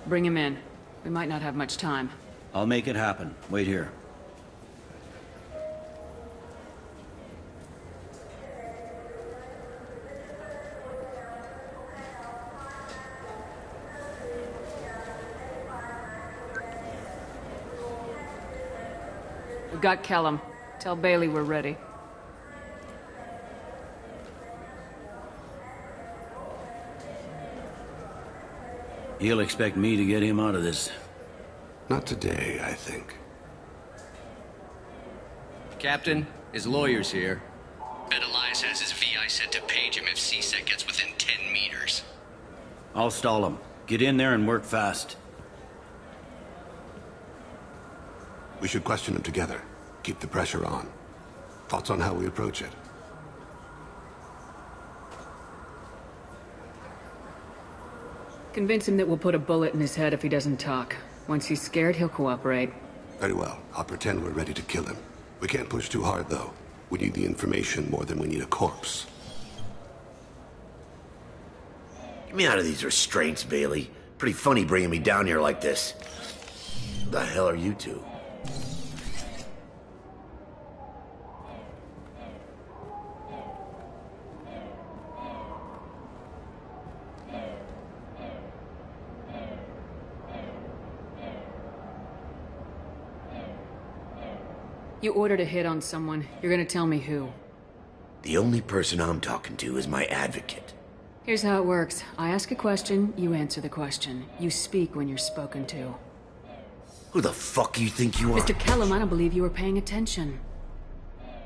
Bring him in. We might not have much time. I'll make it happen. Wait here. We've got Kellum. Tell Bailey we're ready. He'll expect me to get him out of this. Not today, I think. Captain, his lawyer's here. Bet Elias has his VI set to page him if CSEC gets within 10 meters. I'll stall him. Get in there and work fast. We should question him together. Keep the pressure on. Thoughts on how we approach it? Convince him that we'll put a bullet in his head if he doesn't talk. Once he's scared, he'll cooperate. Very well. I'll pretend we're ready to kill him. We can't push too hard, though. We need the information more than we need a corpse. Get me out of these restraints, Bailey. Pretty funny bringing me down here like this. Who the hell are you two? You ordered a hit on someone. You're gonna tell me who. The only person I'm talking to is my advocate. Here's how it works. I ask a question, you answer the question. You speak when you're spoken to. Who the fuck you think you are? Mr. Kellum, I don't believe you were paying attention.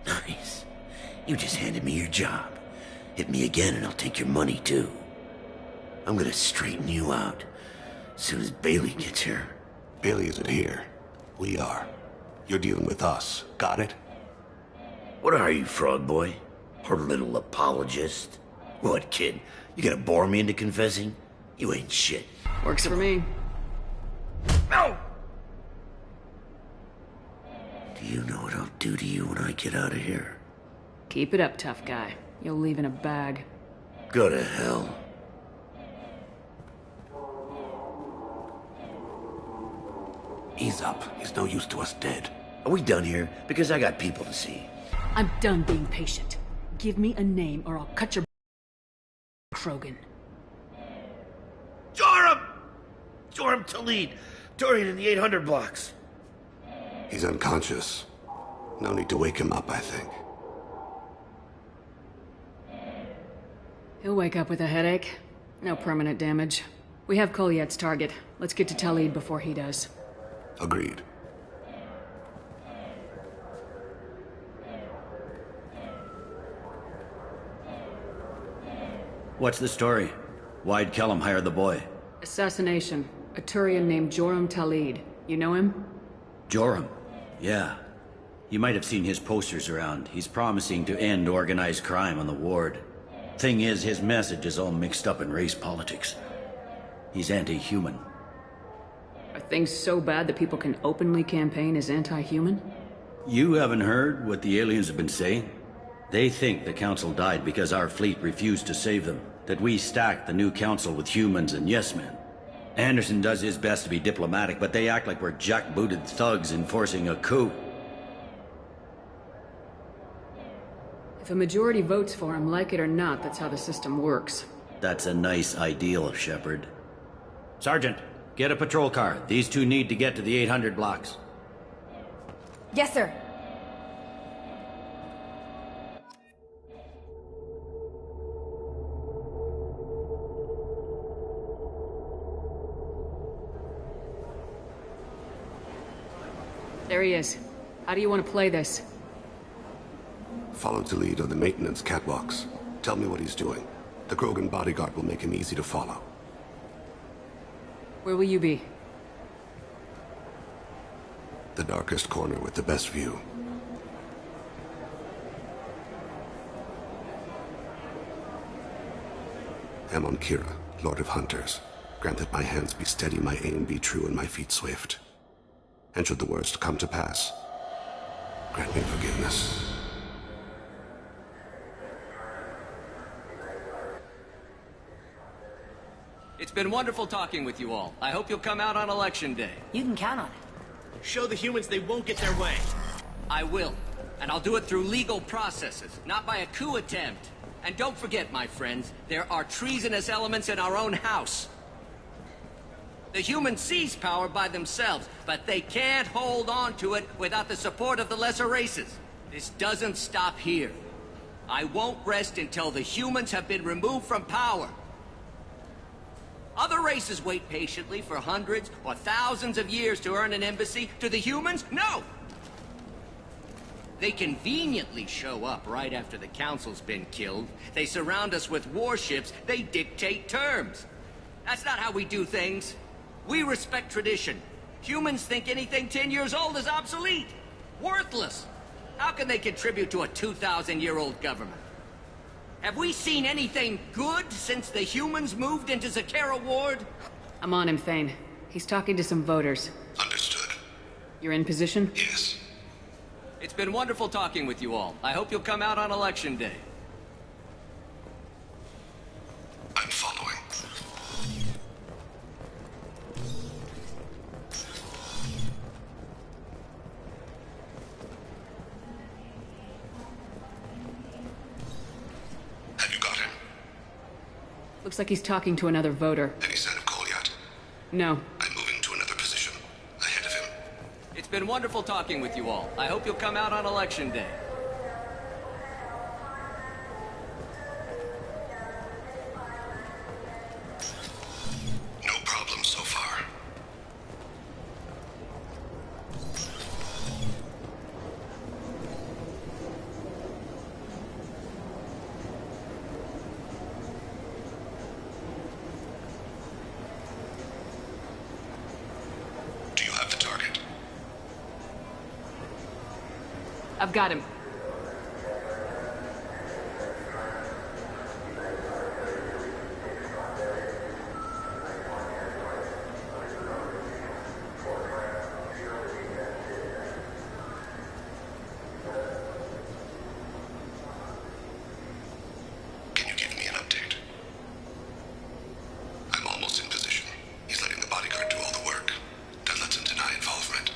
Nice. You just handed me your job. Hit me again and I'll take your money too. I'm gonna straighten you out as soon as Bailey gets here. Bailey isn't here. We are. You're dealing with us. Got it? What are you, frog boy? Her little apologist? What, kid? You gonna bore me into confessing? You ain't shit. Works for me. No! Do you know what I'll do to you when I get out of here? Keep it up, tough guy. You'll leave in a bag. Go to hell. Ease up. He's no use to us dead. Are we done here? Because I got people to see. I'm done being patient. Give me a name or I'll cut your Krogan. Joram! Joram Talid. Dorian in the 800 blocks. He's unconscious. No need to wake him up, I think. He'll wake up with a headache. No permanent damage. We have Kolyet's target. Let's get to Talid before he does. Agreed. What's the story? Why'd Kellum hire the boy? Assassination. A Turian named Joram Talid. You know him? Joram? Yeah. You might have seen his posters around. He's promising to end organized crime on the ward. Thing is, his message is all mixed up in race politics. He's anti-human. Are things so bad that people can openly campaign as anti-human? You haven't heard what the aliens have been saying? They think the Council died because our fleet refused to save them. That we stacked the new Council with humans and yes-men. Anderson does his best to be diplomatic, but they act like we're jackbooted thugs enforcing a coup. If a majority votes for him, like it or not, that's how the system works. That's a nice ideal, Shepard. Sergeant, get a patrol car. These two need to get to the 800 blocks. Yes, sir. There he is. How do you want to play this? Follow Talid on the maintenance catwalks. Tell me what he's doing. The Krogan bodyguard will make him easy to follow. Where will you be? The darkest corner with the best view. Amon Kira, Lord of Hunters. Grant that my hands be steady, my aim be true, and my feet swift. And should the worst come to pass, grant me forgiveness. It's been wonderful talking with you all. I hope you'll come out on Election Day. You can count on it. Show the humans they won't get their way. I will. And I'll do it through legal processes, not by a coup attempt. And don't forget, my friends, there are treasonous elements in our own house. The humans seize power by themselves, but they can't hold on to it without the support of the lesser races. This doesn't stop here. I won't rest until the humans have been removed from power. Other races wait patiently for hundreds or thousands of years to earn an embassy. To the humans, no! They conveniently show up right after the Council's been killed. They surround us with warships. They dictate terms. That's not how we do things. We respect tradition. Humans think anything 10 years old is obsolete. Worthless. How can they contribute to a 2,000-year-old government? Have we seen anything good since the humans moved into Zakera Ward? I'm on him, Thane. He's talking to some voters. Understood. You're in position? Yes. It's been wonderful talking with you all. I hope you'll come out on Election Day. I'm following. Have you got him? Looks like he's talking to another voter. Any sign of Kolyet? No. I'm moving to another position. Ahead of him. It's been wonderful talking with you all. I hope you'll come out on Election Day. No problem so far. Do you have the target? I've got him. Can you give me an update? I'm almost in position. He's letting the bodyguard do all the work. That lets him deny involvement.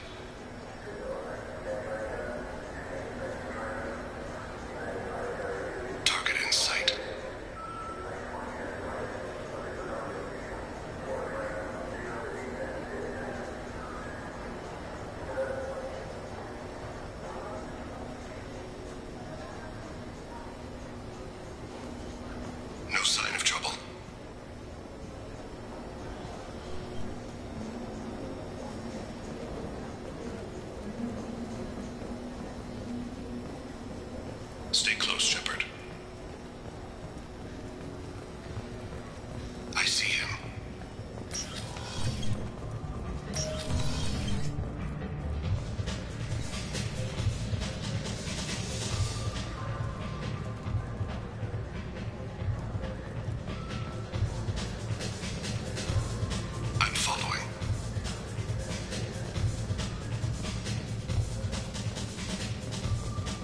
Target in sight. No sign of trouble. Stay close, Shepard. I see him. I'm following.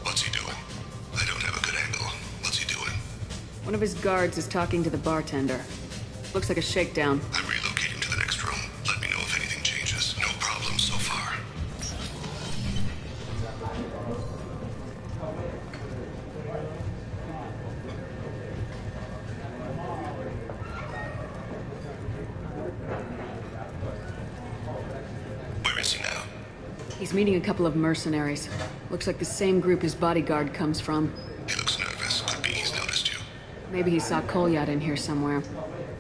What's he doing? I don't have a good angle. What's he doing? One of his guards is talking to the bartender. Looks like a shakedown. I'm relocating to the next room. Let me know if anything changes. No problem so far. Where is he now? He's meeting a couple of mercenaries. Looks like the same group his bodyguard comes from. He looks nervous. Could be he's noticed you. Maybe he saw Kolyat in here somewhere.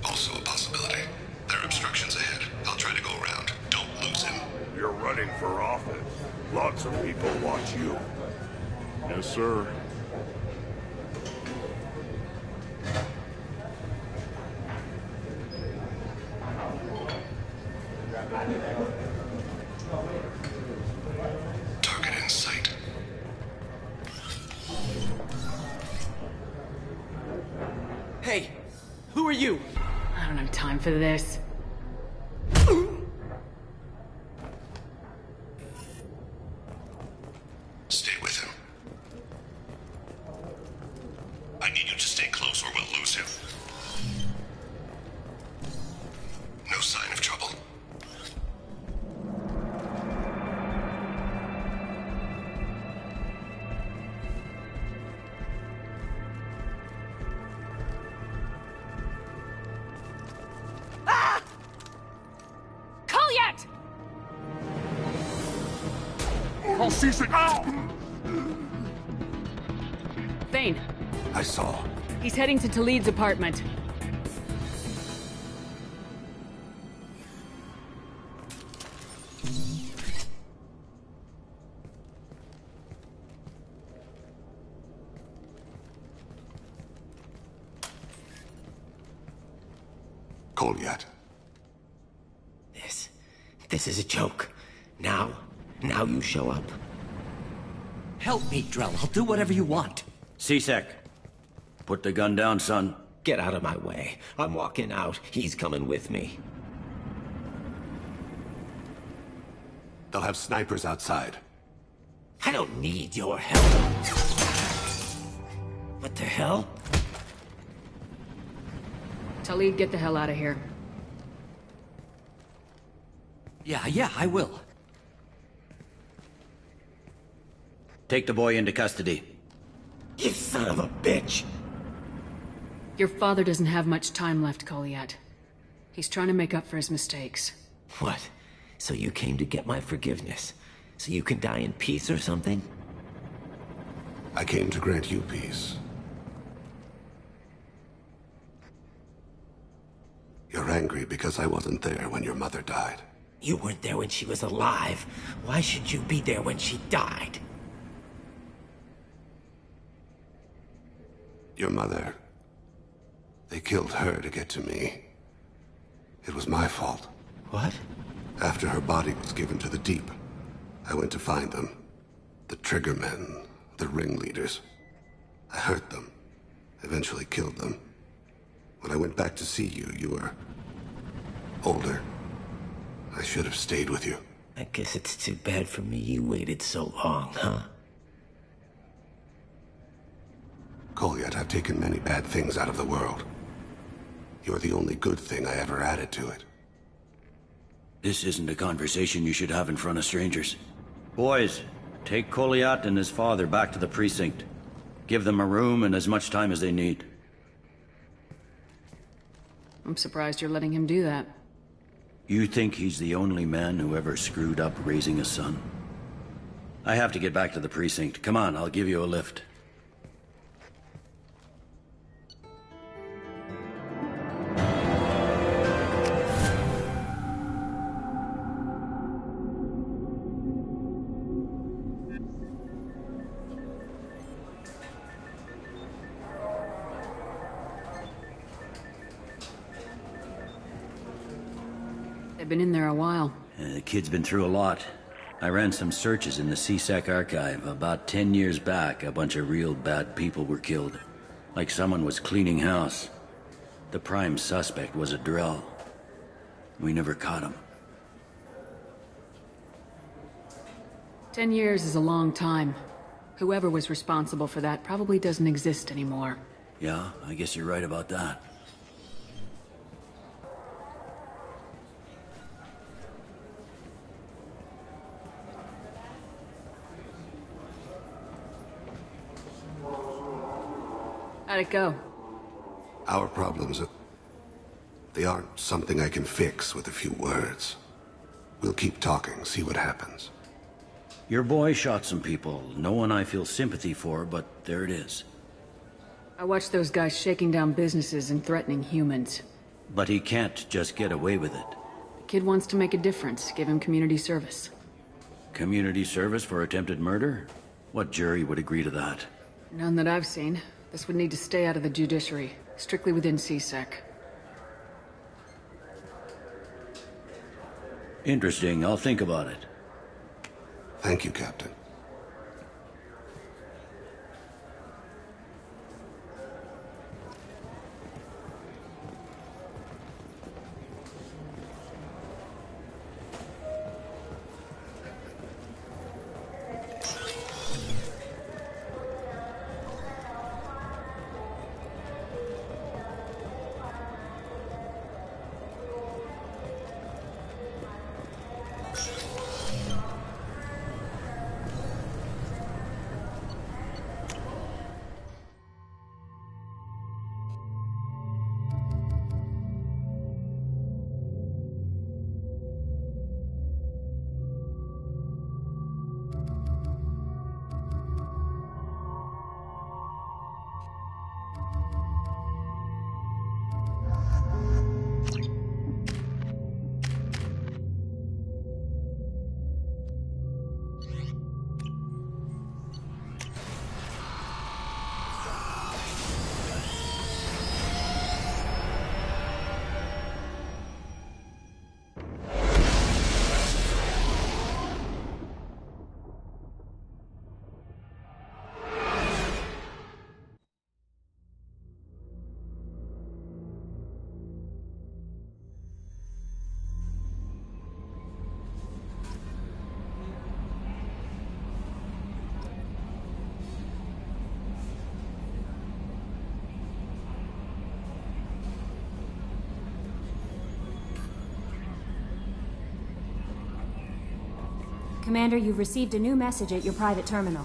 Also a possibility. There are obstructions ahead. I'll try to go around. Don't lose him. You're running for office. Lots of people watch you. Yes, sir. Target in sight. Hey, who are you? I don't have time for this. Stay with him. I need you to stay close or we'll lose him. No sign of trouble. Kolyat! I'll cease it. Ow! Thane, I saw. he's heading to Talid's apartment. Kolyat. This is a joke. Now you show up. Help me, Drell. I'll do whatever you want. C-Sec. Put the gun down, son. Get out of my way. I'm walking out. He's coming with me. They'll have snipers outside. I don't need your help. What the hell? Talid, get the hell out of here. Yeah, I will. Take the boy into custody. You son of a bitch! Your father doesn't have much time left, Kolyat. He's trying to make up for his mistakes. What? So you came to get my forgiveness? So you can die in peace or something? I came to grant you peace. You're angry because I wasn't there when your mother died. You weren't there when she was alive. Why should you be there when she died? Your mother... They killed her to get to me. It was my fault. What? After her body was given to the Deep, I went to find them. The Triggermen, the ringleaders. I hurt them. Eventually killed them. When I went back to see you, you were... older. I should have stayed with you. I guess it's too bad for me you waited so long, huh? Kolyat, I've taken many bad things out of the world. You're the only good thing I ever added to it. This isn't a conversation you should have in front of strangers. Boys, take Kolyat and his father back to the precinct. Give them a room and as much time as they need. I'm surprised you're letting him do that. You think he's the only man who ever screwed up raising a son? I have to get back to the precinct. Come on, I'll give you a lift. They've been in there a while. The kid's been through a lot. I ran some searches in the CSEC archive. About 10 years back, a bunch of real bad people were killed. Like someone was cleaning house. The prime suspect was a Drell. We never caught him. 10 years is a long time. Whoever was responsible for that probably doesn't exist anymore. Yeah, I guess you're right about that. How'd it go? Our problems they aren't something I can fix with a few words. We'll keep talking, see what happens. Your boy shot some people. No one I feel sympathy for, but there it is. I watched those guys shaking down businesses and threatening humans. But he can't just get away with it. The kid wants to make a difference. Give him community service. Community service for attempted murder? What jury would agree to that? None that I've seen. This would need to stay out of the judiciary, strictly within CSEC. Interesting. I'll think about it. Thank you, Captain. Commander, you've received a new message at your private terminal.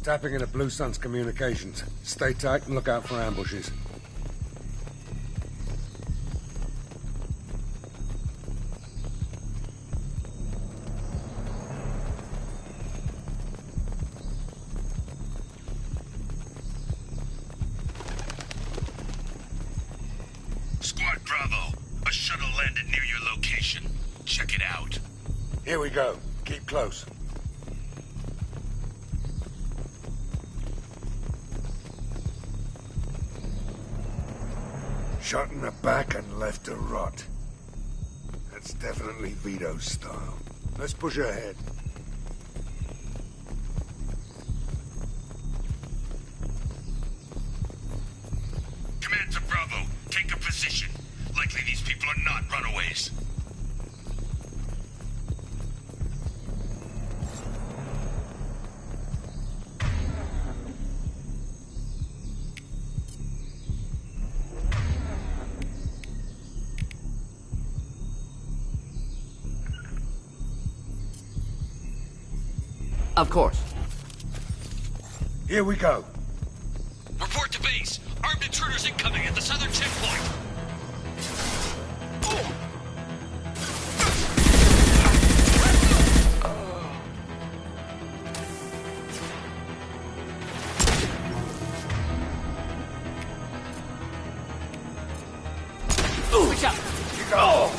Tapping into Blue Sun's communications. Stay tight and look out for ambushes. Squad Bravo, a shuttle landed near your location. Check it out. Here we go. Keep close. Shot in the back and left to rot. That's definitely Vito's style. Let's push ahead. Command to Bravo, take a position. Likely these people are not runaways. Of course. Here we go. Report to base. Armed intruders incoming at the southern checkpoint. Switch up. Go.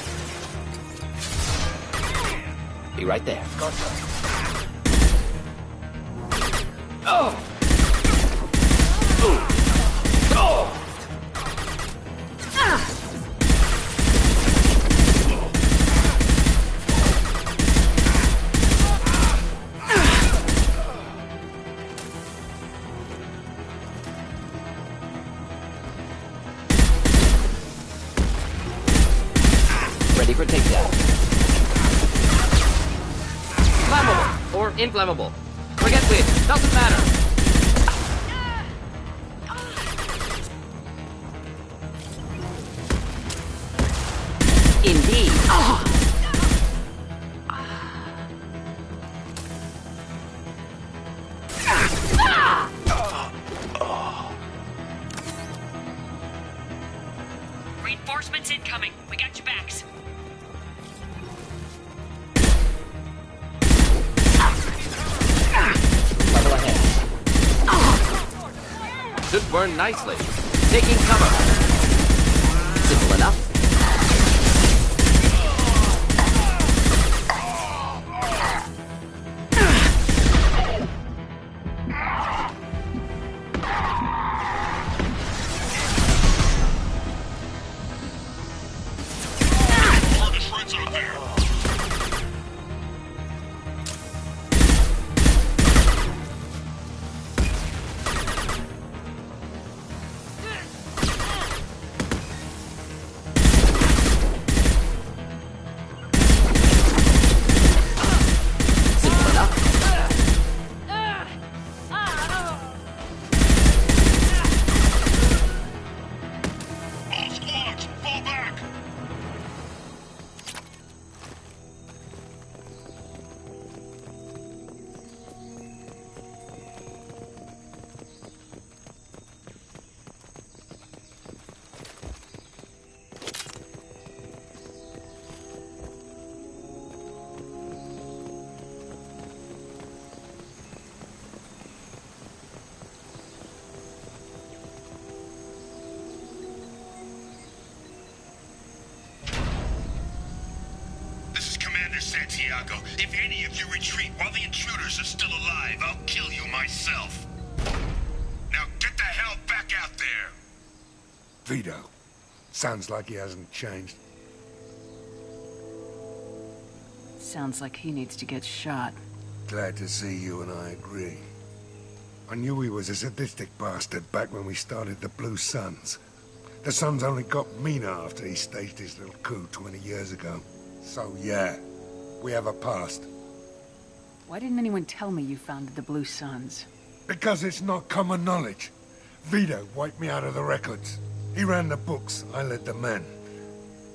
Be right there. Gotcha. Oh! Ready for takedown. Flammable or inflammable. Forget which, doesn't matter. Indeed. Reinforcements incoming. We got your backs. Level ahead. Should burn nicely. Taking cover. Simple enough. Santiago. If any of you retreat while the intruders are still alive, I'll kill you myself. Now get the hell back out there! Vito. Sounds like he hasn't changed. Sounds like he needs to get shot. Glad to see you and I agree. I knew he was a sadistic bastard back when we started the Blue Suns. The Suns only got meaner after he staged his little coup 20 years ago. So yeah, we have a past. Why didn't anyone tell me you founded the Blue Suns? Because it's not common knowledge. Vito wiped me out of the records. He ran the books, I led the men.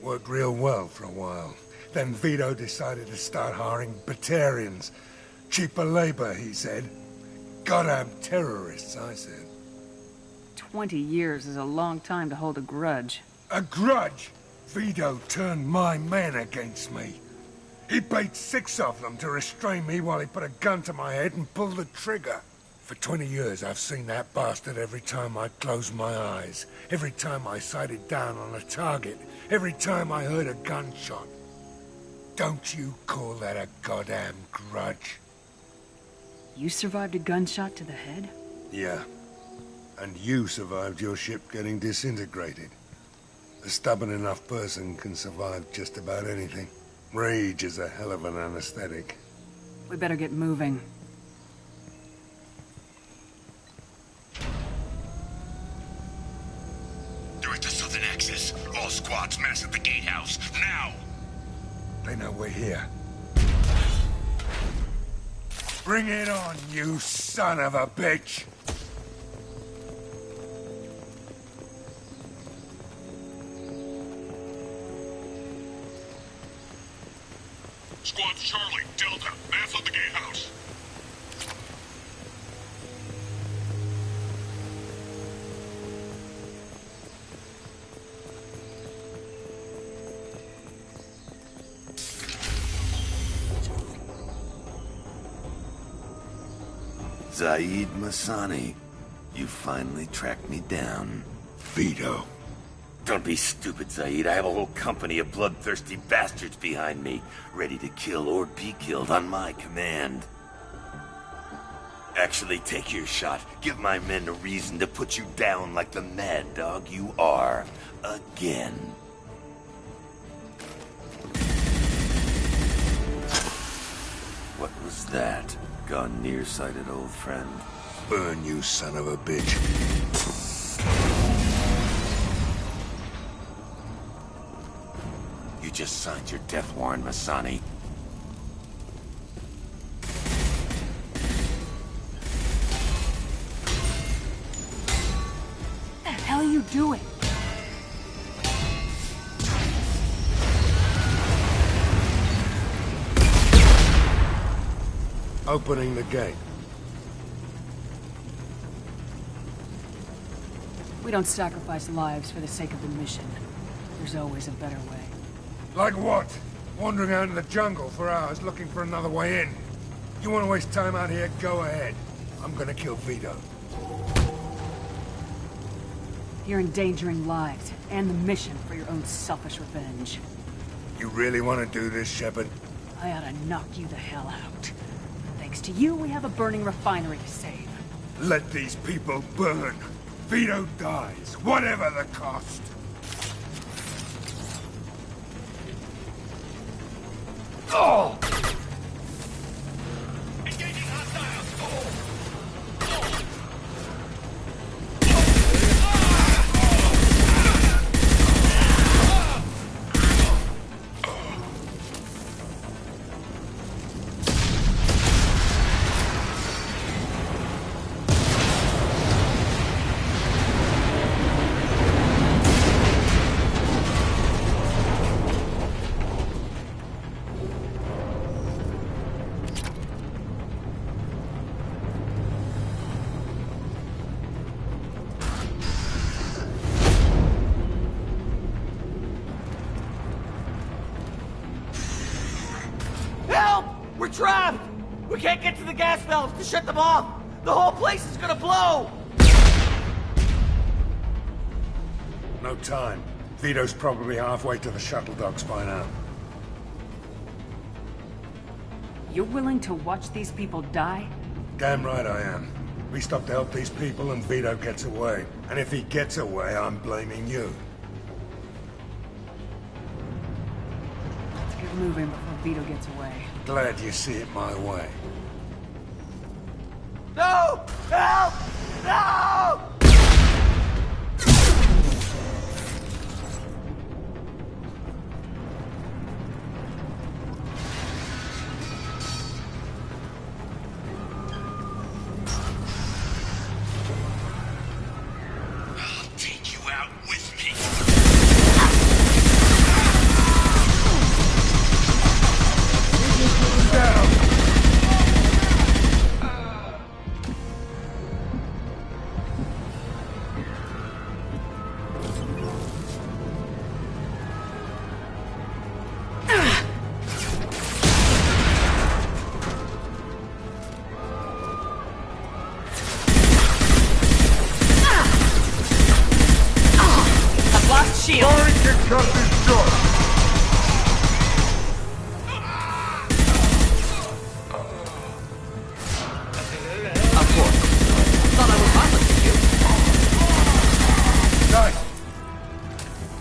Worked real well for a while. Then Vito decided to start hiring Batarians. Cheaper labor, he said. Goddamn terrorists, I said. 20 years is a long time to hold a grudge. A grudge? Vito turned my men against me. He paid 6 of them to restrain me while he put a gun to my head and pulled the trigger. For 20 years, I've seen that bastard every time I closed my eyes. Every time I sighted down on a target. Every time I heard a gunshot. Don't you call that a goddamn grudge? You survived a gunshot to the head? Yeah. And you survived your ship getting disintegrated. A stubborn enough person can survive just about anything. Rage is a hell of an anesthetic. We better get moving. They're at the southern axis. All squads mass at the gatehouse. Now! They know we're here. Bring it on, you son of a bitch! Squad's Charlie, Delta, mass at the gatehouse. Zaid Masani, you finally tracked me down. Vito. Don't be stupid, Zaid. I have a whole company of bloodthirsty bastards behind me, ready to kill or be killed on my command. Actually, take your shot. Give my men a reason to put you down like the mad dog you are. Again. What was that? Gone nearsighted, old friend. Burn, you son of a bitch. You just signed your death warrant, Masani. What the hell are you doing? Opening the gate. We don't sacrifice lives for the sake of the mission. There's always a better way. Like what? Wandering out in the jungle for hours looking for another way in. You want to waste time out here? Go ahead. I'm gonna kill Vito. You're endangering lives and the mission for your own selfish revenge. You really want to do this, Shepard? I ought to knock you the hell out. Thanks to you, we have a burning refinery to save. Let these people burn. Vito dies, whatever the cost. Oh! We're trapped! We can't get to the gas valves to shut them off! The whole place is gonna blow! No time. Vito's probably halfway to the shuttle docks by now. You're willing to watch these people die? Damn right I am. We stop to help these people and Vito gets away. And if he gets away, I'm blaming you. Let's get moving before Vito gets away. Glad you see it my way. No! Help! No! I'll take you out with me.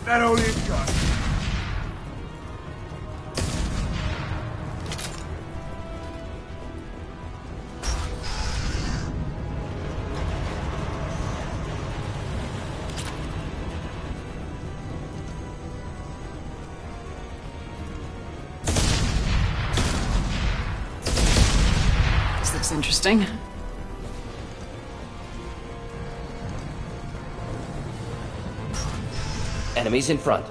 That all you got? This looks interesting. Enemies in front.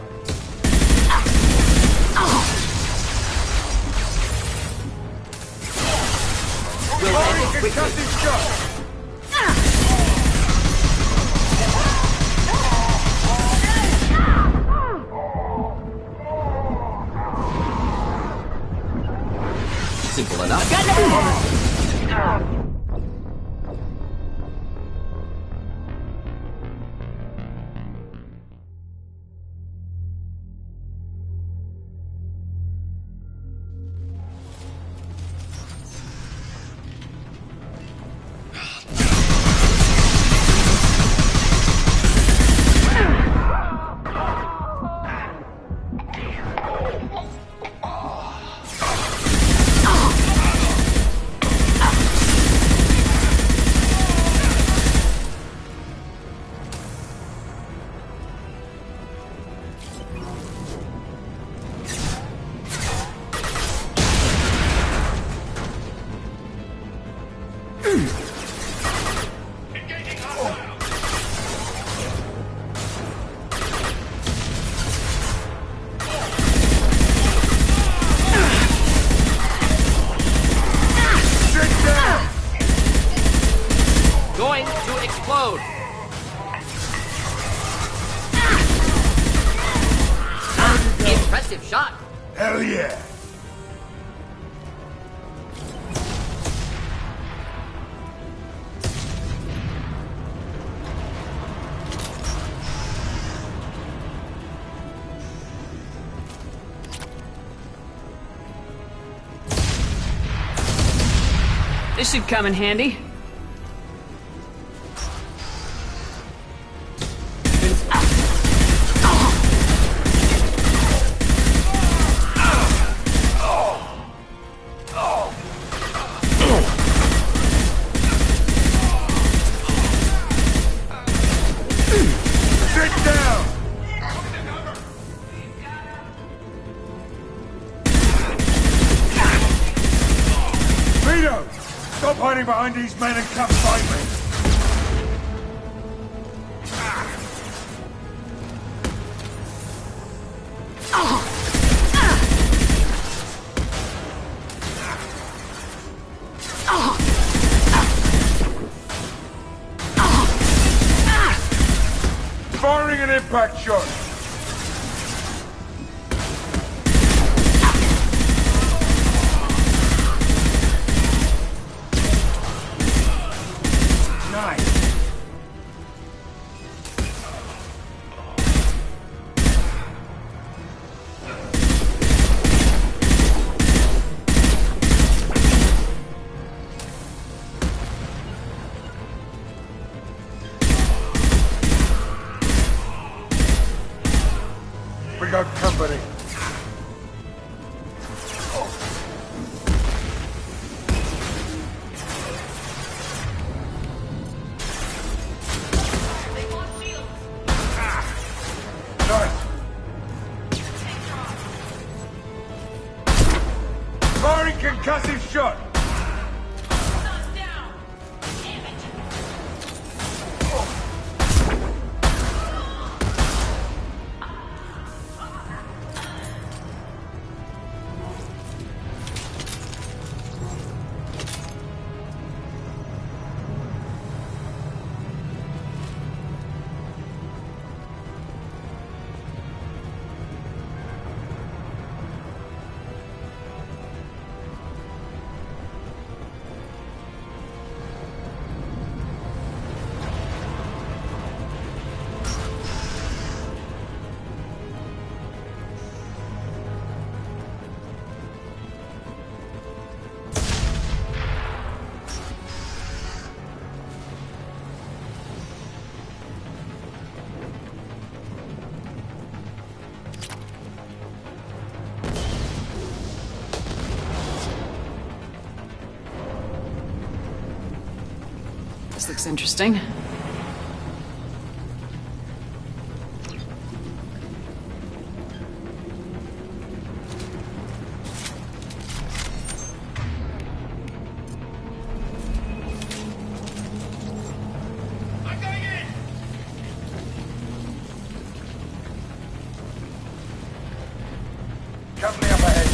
We'll end it quickly. Simple enough. Going to explode. Impressive shot. Hell yeah. This should come in handy. Stop hiding behind these men and come fight me! Firing an impact shot! got company. Firing concussive shot! This looks interesting. Company up ahead.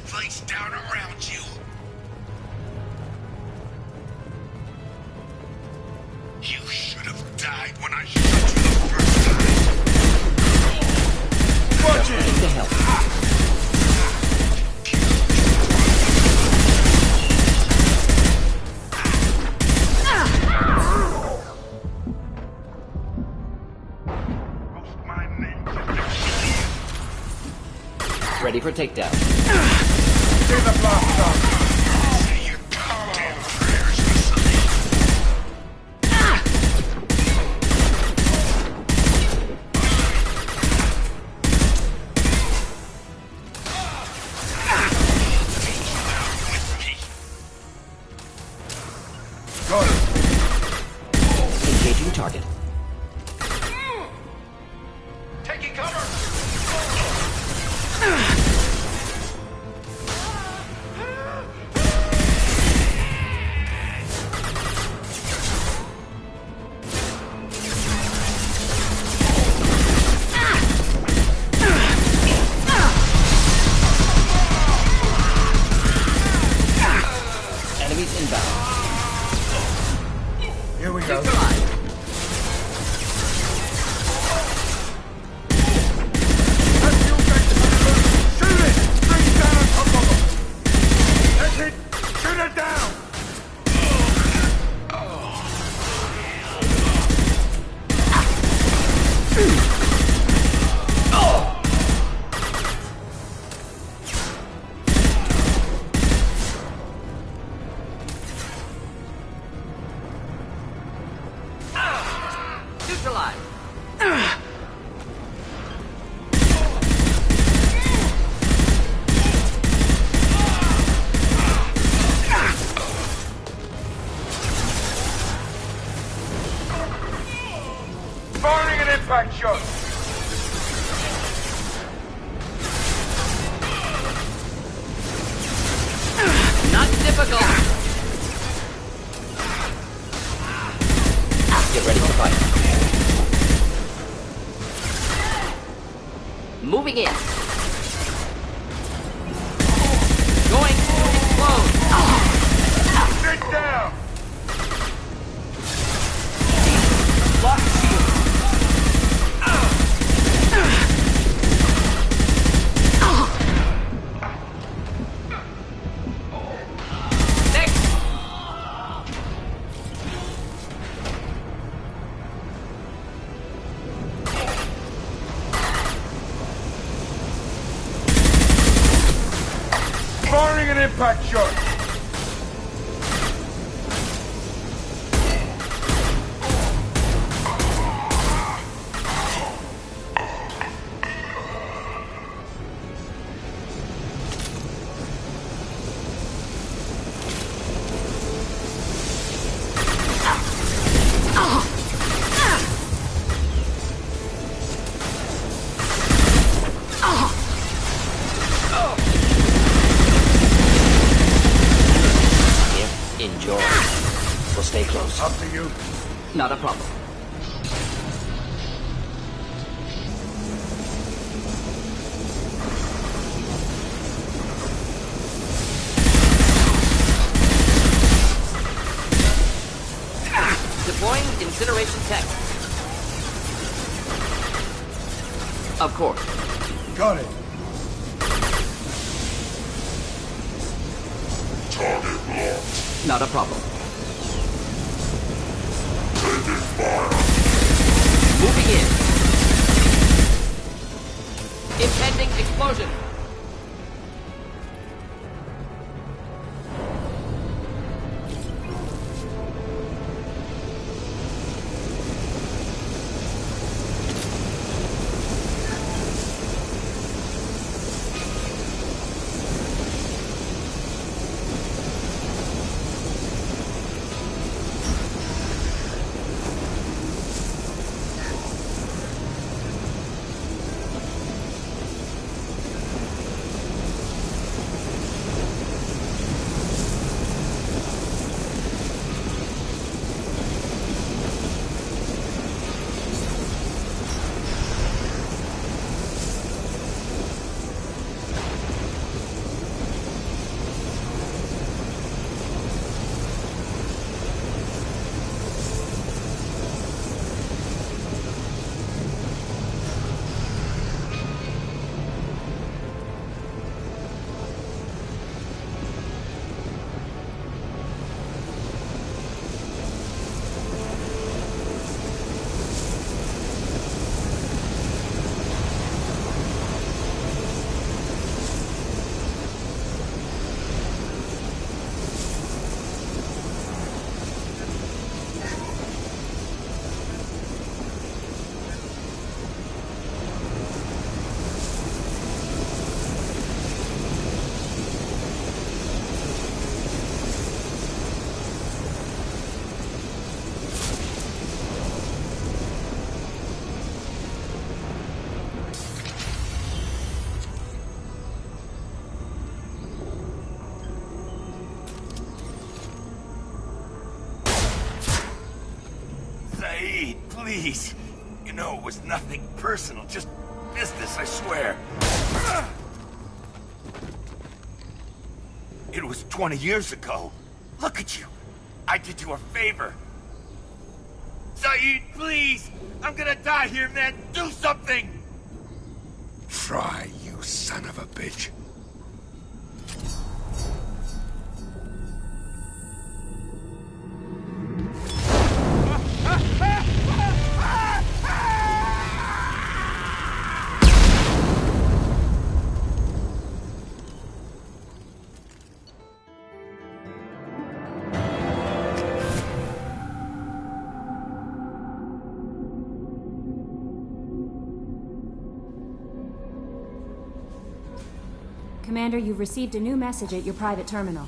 Place down around you. You should have died when I shot you the first time. Watch it! Take the help. Ready for takedown. Do the blast off. Say your goddamn prayers, Vasily. Take you out with me. Got it. Engaging target. Taking cover. Enemies inbound. Here we go. Neutralized. Firing an impact shot! Not difficult. Get ready to fight. Moving in. Going to explode. Sit down! Lock shield. Next. Firing an impact shot! Enjoy. We'll stay close. Up to you. Not a problem. Deploying incineration tech. Of course. Got it. Target locked. Not a problem. Taking fire. Moving in. Impending explosion. Please. You know, it was nothing personal, just business, I swear. It was 20 years ago. Look at you. I did you a favor. Saeed, please! I'm gonna die here, man! Do something! Try, you son of a bitch. Commander, you've received a new message at your private terminal.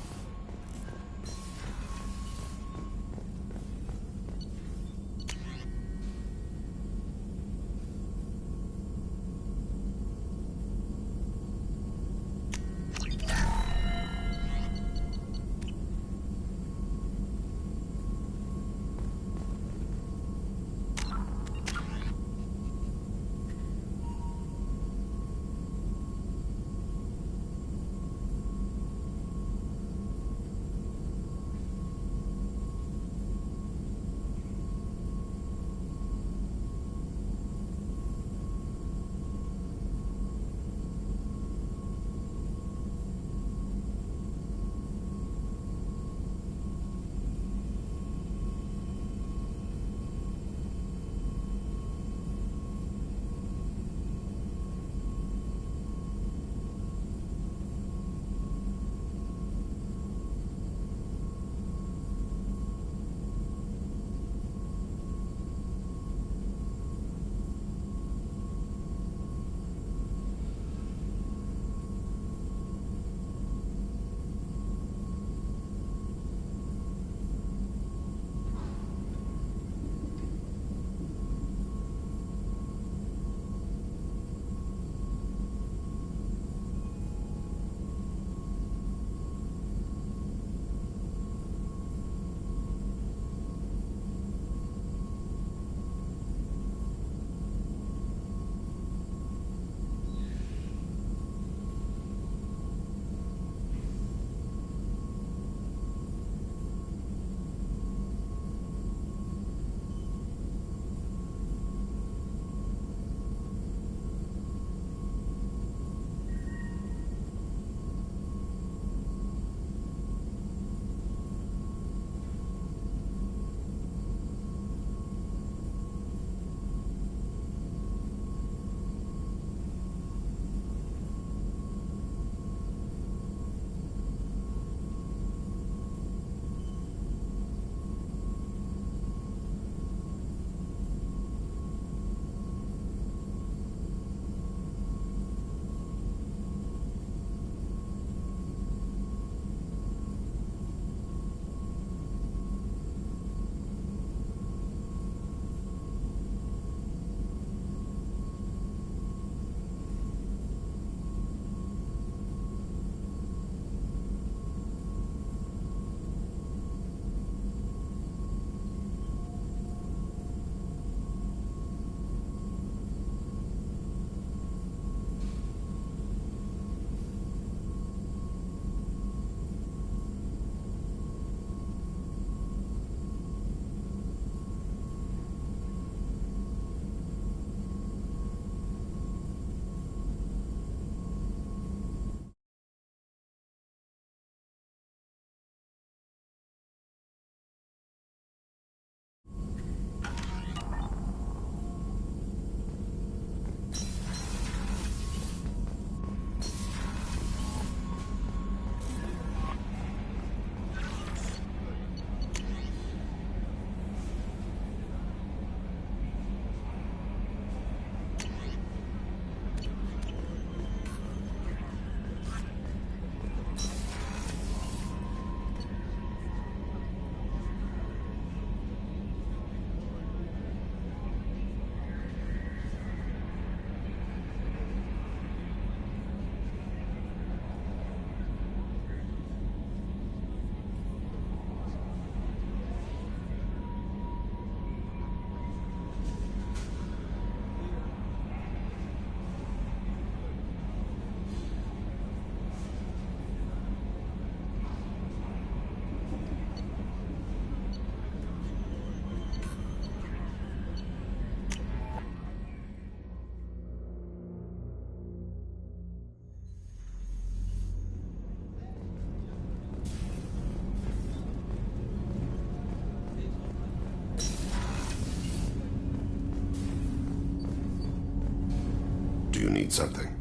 you need something?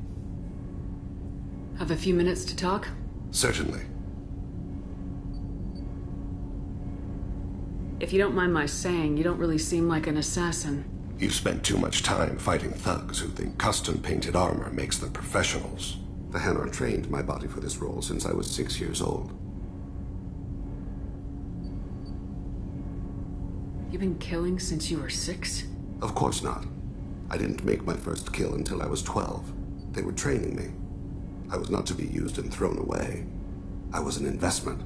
Have a few minutes to talk? Certainly. If you don't mind my saying, you don't really seem like an assassin. You've spent too much time fighting thugs who think custom-painted armor makes them professionals. The Hanar trained my body for this role since I was 6 years old. You've been killing since you were 6? Of course not. I didn't make my first kill until I was 12. They were training me. I was not to be used and thrown away. I was an investment.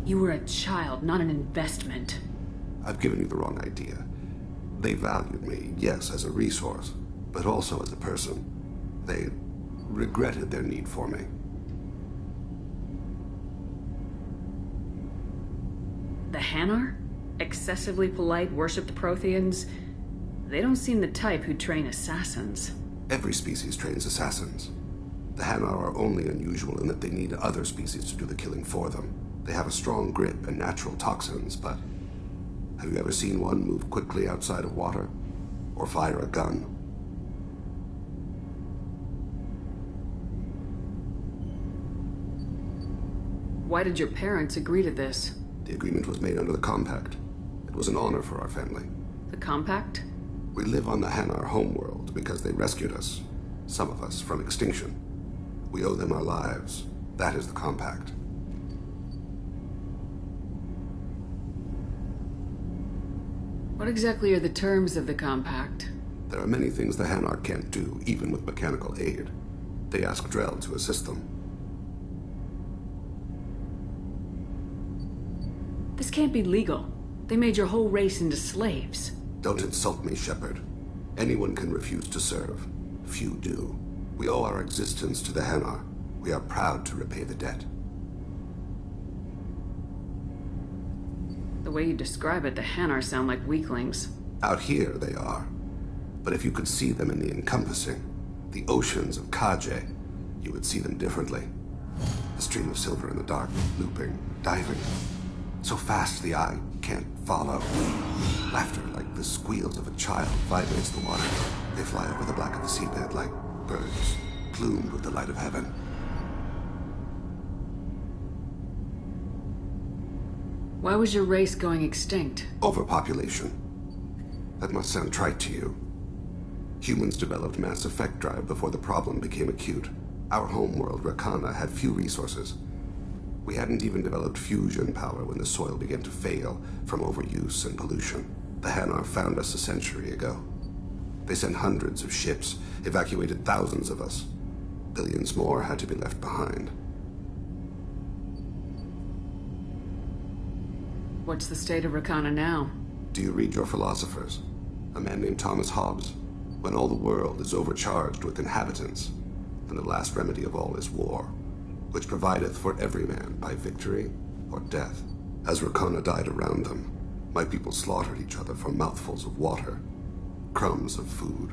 You were a child, not an investment. I've given you the wrong idea. They valued me, yes, as a resource, but also as a person. They regretted their need for me. The Hanar? Excessively polite, worship the Protheans? They don't seem the type who train assassins. Every species trains assassins. The Hanar are only unusual in that they need other species to do the killing for them. They have a strong grip and natural toxins, but have you ever seen one move quickly outside of water? Or fire a gun? Why did your parents agree to this? The agreement was made under the Compact. It was an honor for our family. The Compact? We live on the Hanar homeworld because they rescued us, some of us, from extinction. We owe them our lives. That is the Compact. What exactly are the terms of the Compact? There are many things the Hanar can't do, even with mechanical aid. They ask Drell to assist them. This can't be legal. They made your whole race into slaves. Don't insult me, Shepard. Anyone can refuse to serve. Few do. We owe our existence to the Hanar. We are proud to repay the debt. The way you describe it, the Hanar sound like weaklings. Out here, they are. But if you could see them in the encompassing, the oceans of Kaje, you would see them differently. A stream of silver in the dark, looping, diving. So fast the eye can't follow. Laughter like the squeals of a child vibrates the water. They fly over the black of the seabed like birds, plumed with the light of heaven. Why was your race going extinct? Overpopulation. That must sound trite to you. Humans developed mass effect drive before the problem became acute. Our homeworld, Rakana, had few resources. We hadn't even developed fusion power when the soil began to fail from overuse and pollution. The Hanar found us a century ago. They sent hundreds of ships, evacuated thousands of us. Billions more had to be left behind. What's the state of Rakana now? Do you read your philosophers? A man named Thomas Hobbes. When all the world is overcharged with inhabitants, then the last remedy of all is war, which provideth for every man by victory or death. As Rakana died around them, my people slaughtered each other for mouthfuls of water, crumbs of food.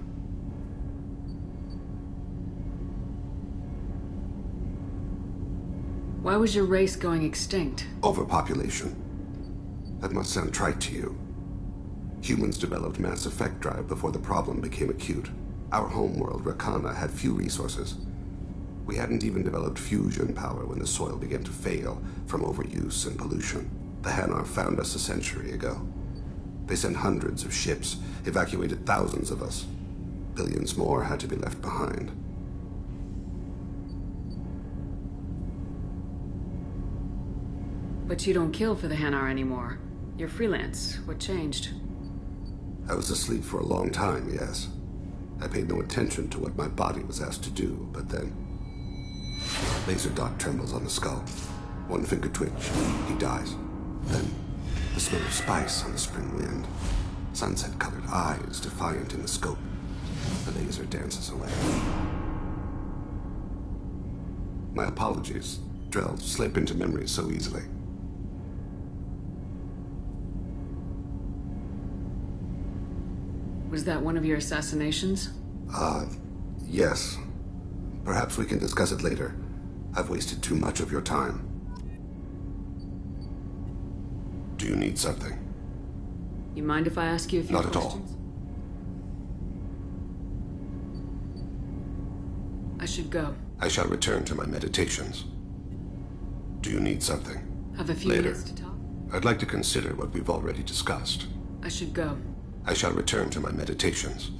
Why was your race going extinct? Overpopulation. That must sound trite to you. Humans developed mass effect drive before the problem became acute. Our homeworld, Rakana, had few resources. We hadn't even developed fusion power when the soil began to fail from overuse and pollution. The Hanar found us a century ago. They sent hundreds of ships, evacuated thousands of us. Billions more had to be left behind. But you don't kill for the Hanar anymore. You're freelance. What changed? I was asleep for a long time, yes. I paid no attention to what my body was asked to do, but then... Laser dot trembles on the skull. One finger twitch. He dies. Then, the smell of spice on the spring wind. Sunset-colored eyes defiant in the scope. The laser dances away. My apologies. Drell slip into memory so easily. Was that one of your assassinations? Yes. Perhaps we can discuss it later. I've wasted too much of your time. Do you need something? You mind if I ask you a few questions? Not at all. I should go. I shall return to my meditations. Do you need something? Have a few later. minutes to talk? I'd like to consider what we've already discussed. I should go. I shall return to my meditations.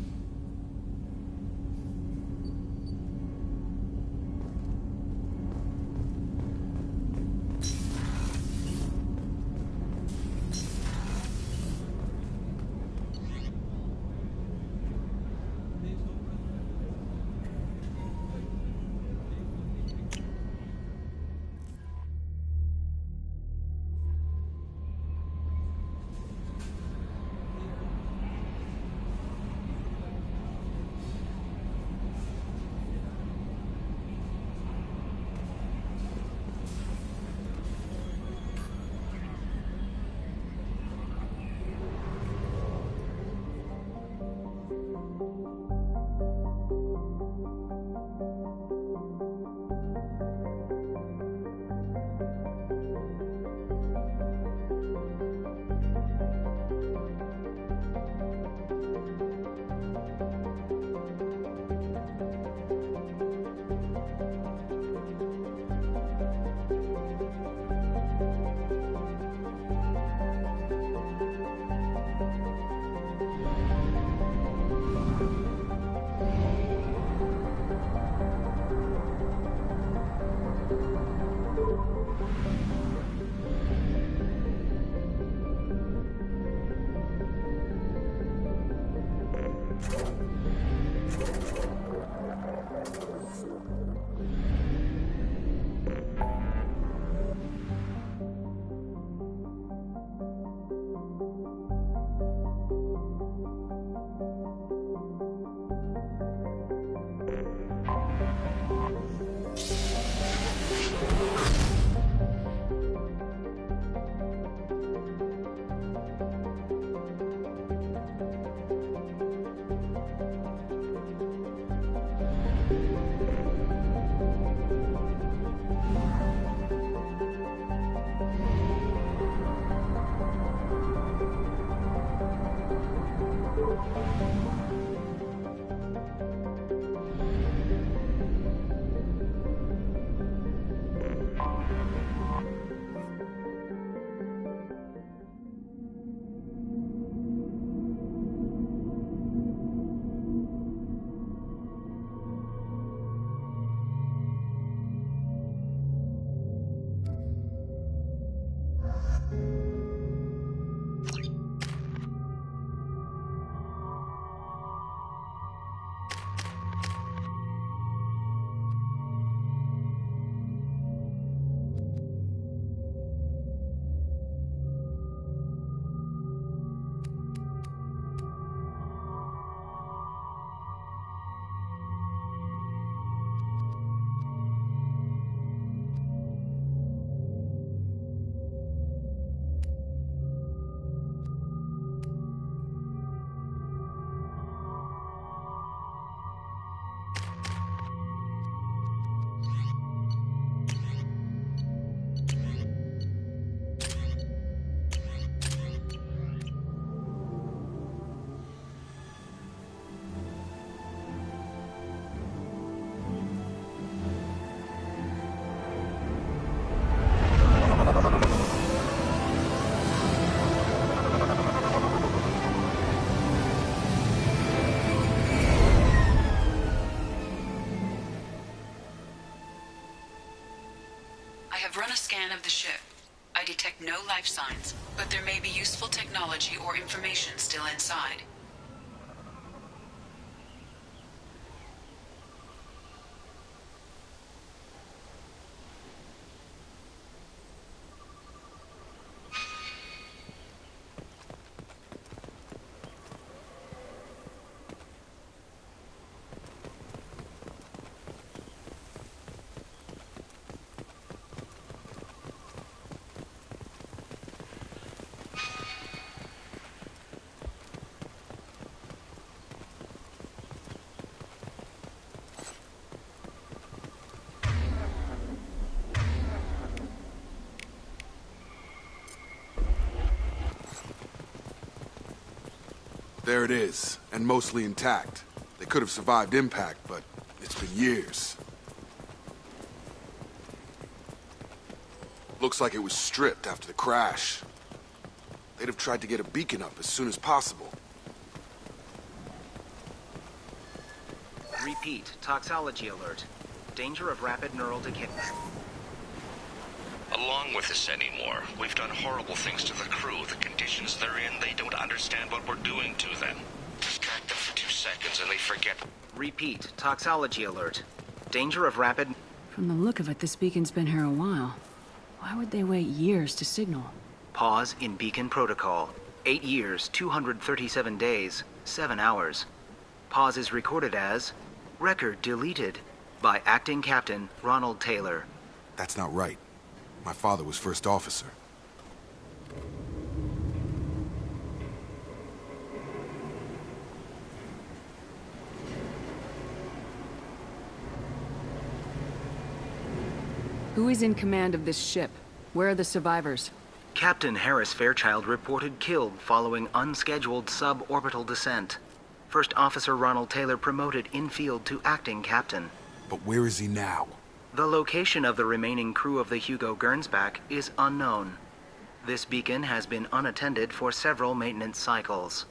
I've run a scan of the ship. I detect no life signs, but there may be useful technology or information still inside. There it is, and mostly intact. They could have survived impact, but it's been years. Looks like it was stripped after the crash. They'd have tried to get a beacon up as soon as possible. Repeat, toxology alert. Danger of rapid neural decay. Along with this anymore, we've done horrible things to the crew. The conditions they're in, they don't understand what we're doing to them. Distract them for 2 seconds and they forget. Repeat, toxology alert. Danger of rapid... From the look of it, this beacon's been here a while. Why would they wait years to signal? Pause in beacon protocol. 8 years, 237 days, 7 hours. Pause is recorded as... Record deleted by Acting Captain Ronald Taylor. That's not right. My father was first officer. Who is in command of this ship? Where are the survivors? Captain Harris Fairchild reported killed following unscheduled suborbital descent. First Officer Ronald Taylor promoted in-field to acting captain. But where is he now? The location of the remaining crew of the Hugo Gernsback is unknown. This beacon has been unattended for several maintenance cycles.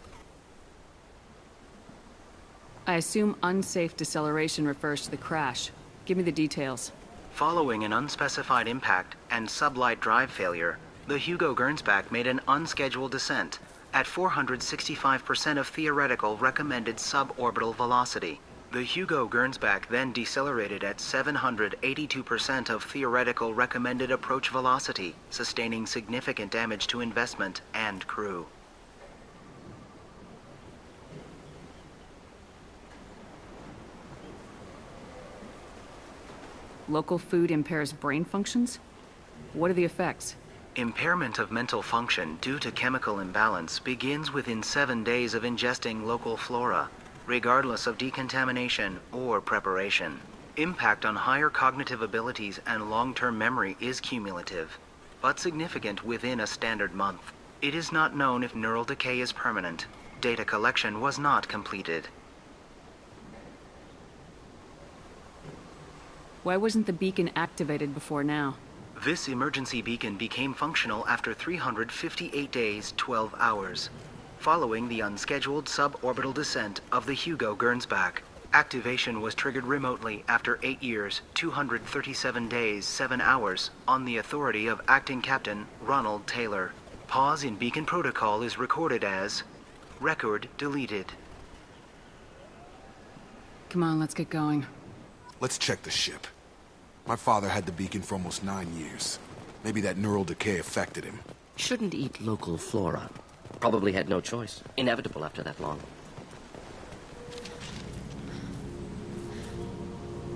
I assume unsafe deceleration refers to the crash. Give me the details. Following an unspecified impact and sublight drive failure, the Hugo Gernsback made an unscheduled descent at 465% of theoretical recommended suborbital velocity. The Hugo Gernsback then decelerated at 782% of theoretical recommended approach velocity, sustaining significant damage to investment and crew. Local food impairs brain functions? What are the effects? Impairment of mental function due to chemical imbalance begins within 7 days of ingesting local flora, regardless of decontamination or preparation. Impact on higher cognitive abilities and long-term memory is cumulative, but significant within a standard month. It is not known if neural decay is permanent. Data collection was not completed. Why wasn't the beacon activated before now? This emergency beacon became functional after 358 days, 12 hours. Following the unscheduled suborbital descent of the Hugo Gernsback, activation was triggered remotely after 8 years, 237 days, 7 hours, on the authority of Acting Captain Ronald Taylor. Pause in beacon protocol is recorded as record deleted. Come on, let's get going. Let's check the ship. My father had the beacon for almost 9 years. Maybe that neural decay affected him. Shouldn't eat local flora. Probably had no choice. Inevitable after that long.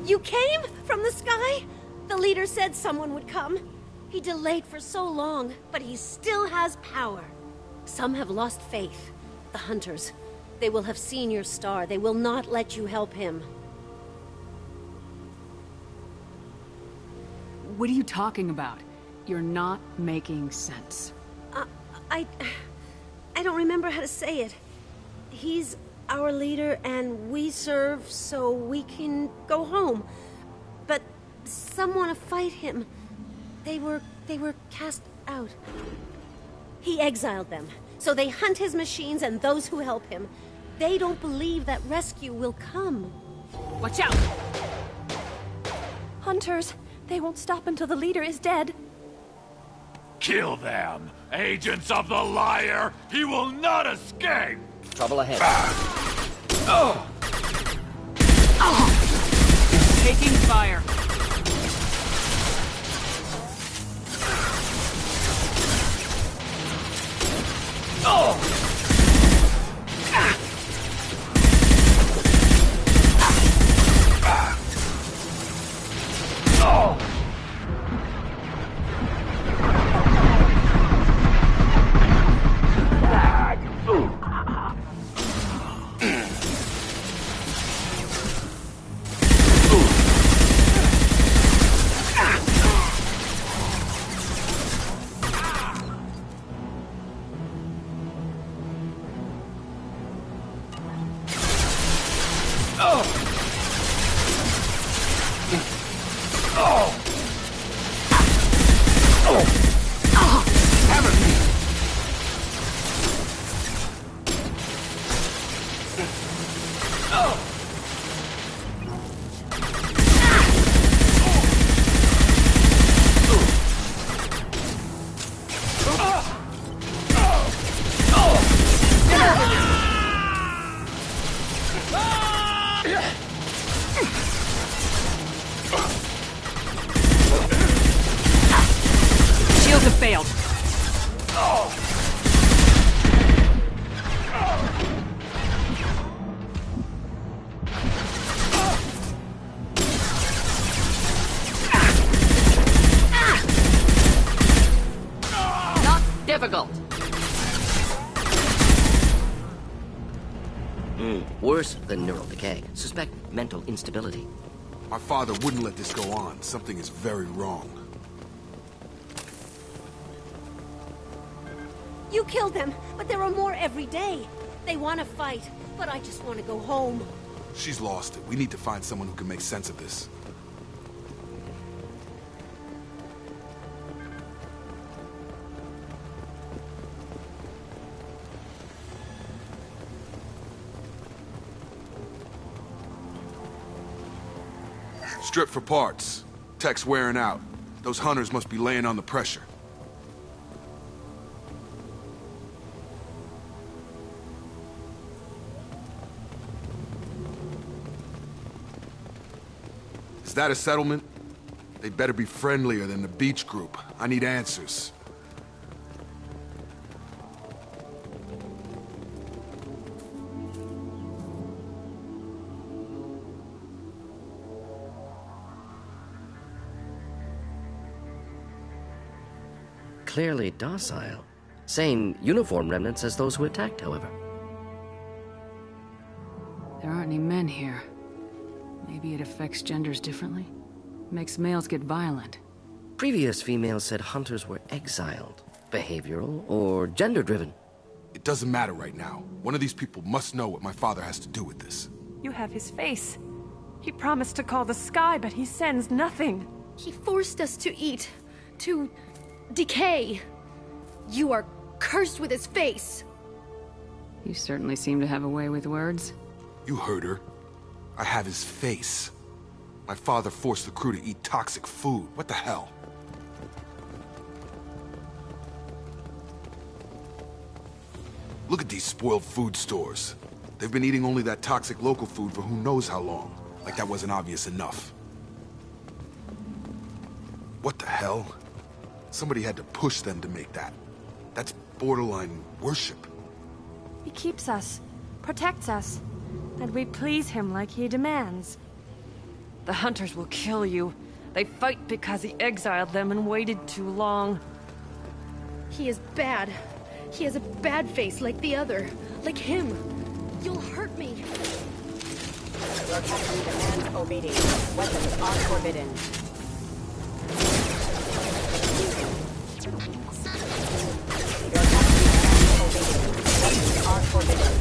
You came from the sky? The leader said someone would come. He delayed for so long, but he still has power. Some have lost faith. The hunters. They will have seen your star. They will not let you help him. What are you talking about? You're not making sense. I don't remember how to say it. He's our leader and we serve so we can go home. But some want to fight him. They were cast out. He exiled them, so they hunt his machines and those who help him. They don't believe that rescue will come. Watch out! Hunters, they won't stop until the leader is dead. Kill them! Agents of the liar! He will not escape! Trouble ahead. Taking fire. Shields have failed. Not difficult. Worse than neural decay. Suspect mental instability. My father wouldn't let this go on. Something is very wrong. You killed them, but there are more every day. They want to fight, but I just want to go home. She's lost it. We need to find someone who can make sense of this. Strip for parts. Tech's wearing out. Those hunters must be laying on the pressure. Is that a settlement? They'd better be friendlier than the beach group. I need answers. Clearly docile. Same uniform remnants as those who attacked, however. There aren't any men here. Maybe it affects genders differently? Makes males get violent. Previous females said hunters were exiled. Behavioral or gender-driven. It doesn't matter right now. One of these people must know what my father has to do with this. You have his face. He promised to call the sky, but he sends nothing. He forced us to eat, to decay. You are cursed with his face. You certainly seem to have a way with words. You heard her. I have his face. My father forced the crew to eat toxic food. What the hell? Look at these spoiled food stores. They've been eating only that toxic local food for who knows how long. Like that wasn't obvious enough. What the hell? Somebody had to push them to make that. That's borderline worship. He keeps us, protects us, and we please him like he demands. The hunters will kill you. They fight because he exiled them and waited too long. He is bad. He has a bad face like the other. Like him. You'll hurt me. Your captain demands obedience. Weapons are forbidden. Your captain demands obedience. Weapons are forbidden.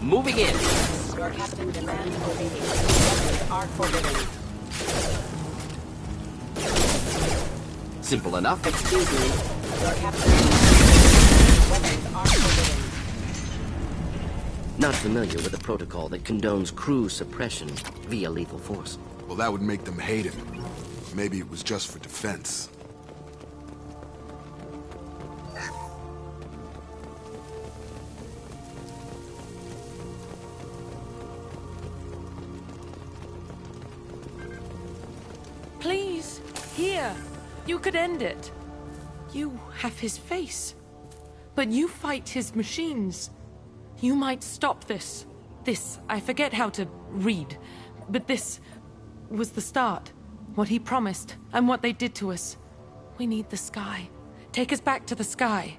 Moving in. Your captain demands obedience. Weapons are forbidden. Simple enough. Excuse me. Your captain demands weapons are forbidden. Not familiar with a protocol that condones crew suppression via lethal force. Well, that would make them hate him. Maybe it was just for defense. Please, here. You could end it. You have his face. But you fight his machines. You might stop this. This, I forget how to read. But this was the start. What he promised, and what they did to us. We need the sky. Take us back to the sky.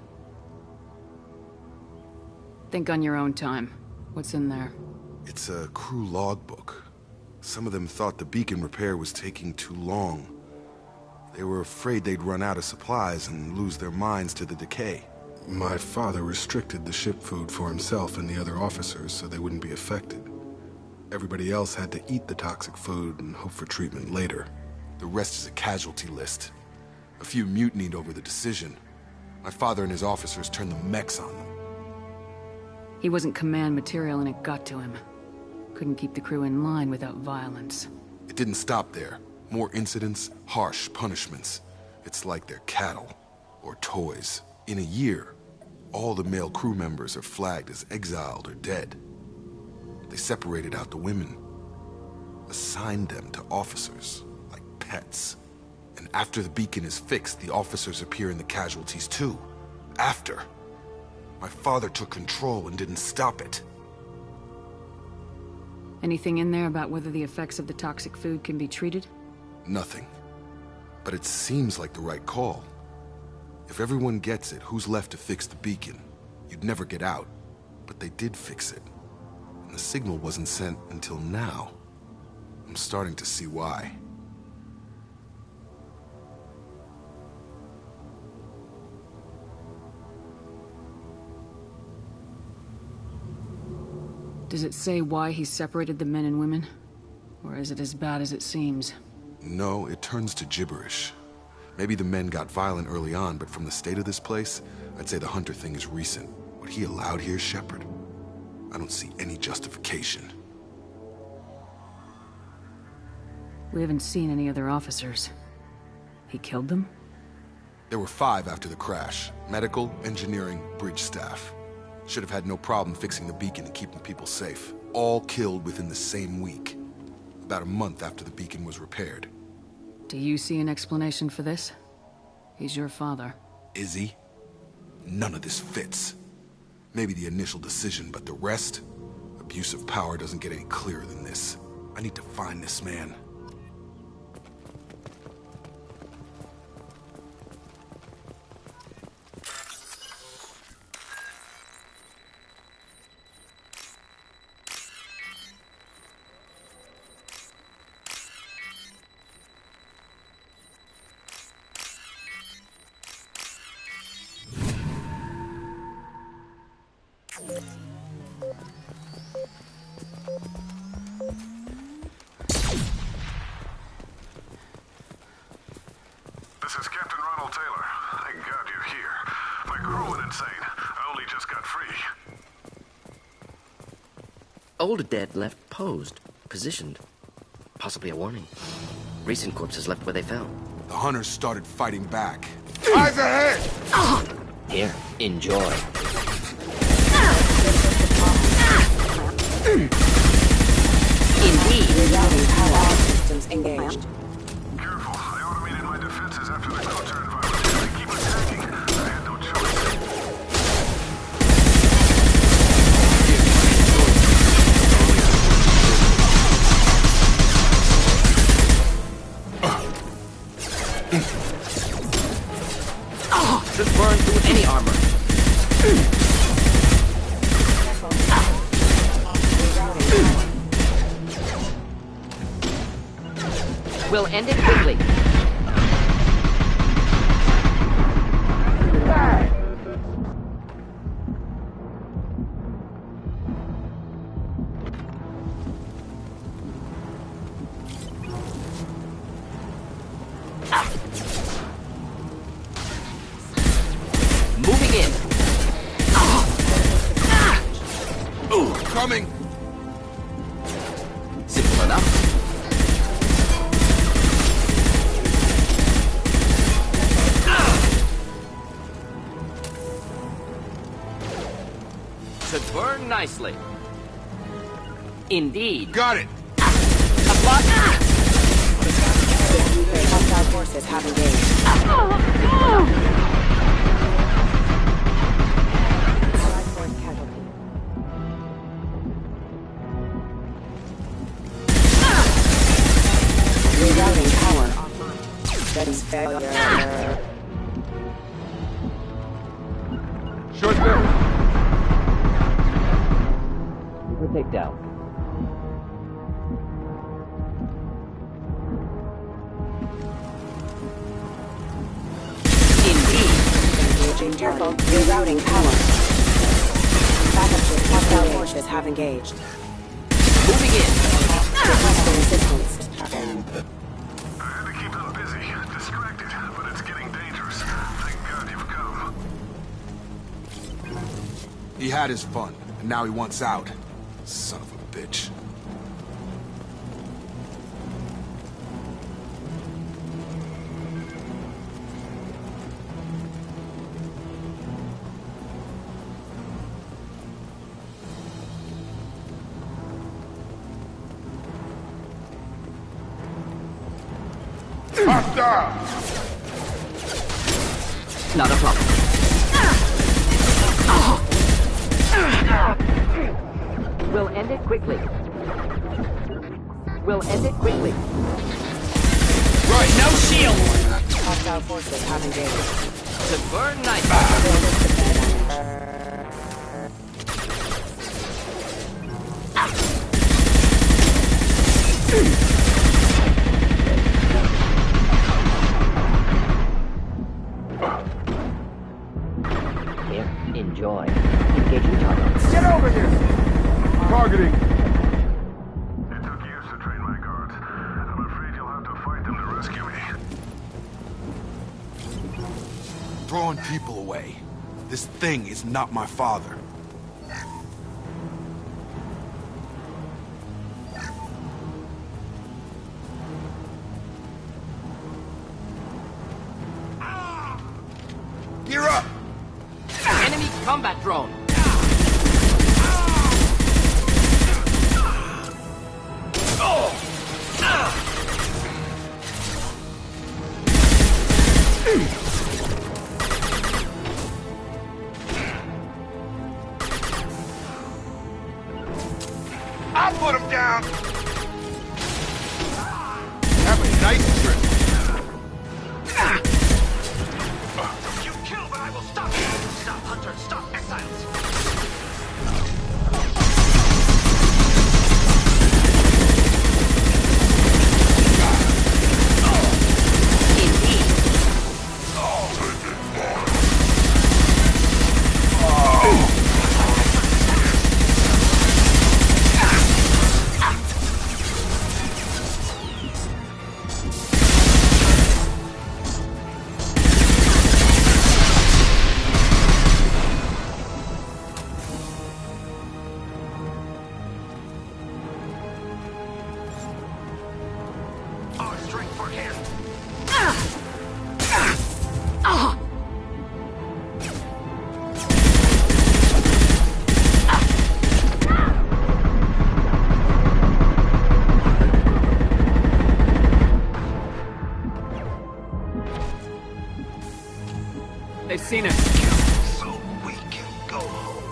Think on your own time. What's in there? It's a crew logbook. Some of them thought the beacon repair was taking too long. They were afraid they'd run out of supplies and lose their minds to the decay. My father restricted the ship food for himself and the other officers so they wouldn't be affected. Everybody else had to eat the toxic food and hope for treatment later. The rest is a casualty list. A few mutinied over the decision. My father and his officers turned the mechs on them. He wasn't command material and it got to him. Couldn't keep the crew in line without violence. It didn't stop there. More incidents, harsh punishments. It's like they're cattle or toys. In a year, all the male crew members are flagged as exiled or dead. They separated out the women, assigned them to officers like pets. And after the beacon is fixed, the officers appear in the casualties too. After. My father took control and didn't stop it. Anything in there about whether the effects of the toxic food can be treated? Nothing. But it seems like the right call. If everyone gets it, who's left to fix the beacon? You'd never get out. But they did fix it. And the signal wasn't sent until now. I'm starting to see why. Does it say why he separated the men and women? Or is it as bad as it seems? No, it turns to gibberish. Maybe the men got violent early on, but from the state of this place, I'd say the Hunter thing is recent. What he allowed here, Shepard, I don't see any justification. We haven't seen any other officers. He killed them? There were 5 after the crash. Medical, engineering, bridge staff. Should have had no problem fixing the beacon and keeping people safe. All killed within the same week. About a month after the beacon was repaired. Do you see an explanation for this? He's your father. Is he? None of this fits. Maybe the initial decision, but the rest? Abuse of power doesn't get any clearer than this. I need to find this man. This is Captain Ronald Taylor. Thank God you're here. My crew went insane. I only just got free. Old dead left posed, positioned. Possibly a warning. Recent corpses left where they fell. The hunters started fighting back. Eyes ahead! Here, enjoy. Indeed. Rerouting power systems engaged. Careful. I automated my defenses after the culture environment. They keep attacking. I had no choice. Should burn through any armor. We'll end it quickly. Moving in. Ooh, coming. Simple enough. Should burn nicely. Indeed. Got it. A block. Hostile forces have engaged. Allied force casualty. Rerouting power offline. Settings failure. Short barrel. We'll take down. Engaging careful. Rerouting power. Backup to hostile forces have engaged. Moving in. had his fun, and now he wants out. Son of a bitch. Not a problem. We'll end it quickly. We'll end it quickly. Right, no shield! Hostile forces have engaged. To burn night. Here, enjoy. Engaging target. Get over here! Targeting. It took years to train my guards. I'm afraid you'll have to fight them to rescue me. Throwing people away. This thing is not my father. Gear up! Enemy combat drone. I'll put him down! Have a nice trip. You kill, but I will stop you! Stop, Hunter! Stop, exiles! Our strength for him! They've seen us. So we can go home.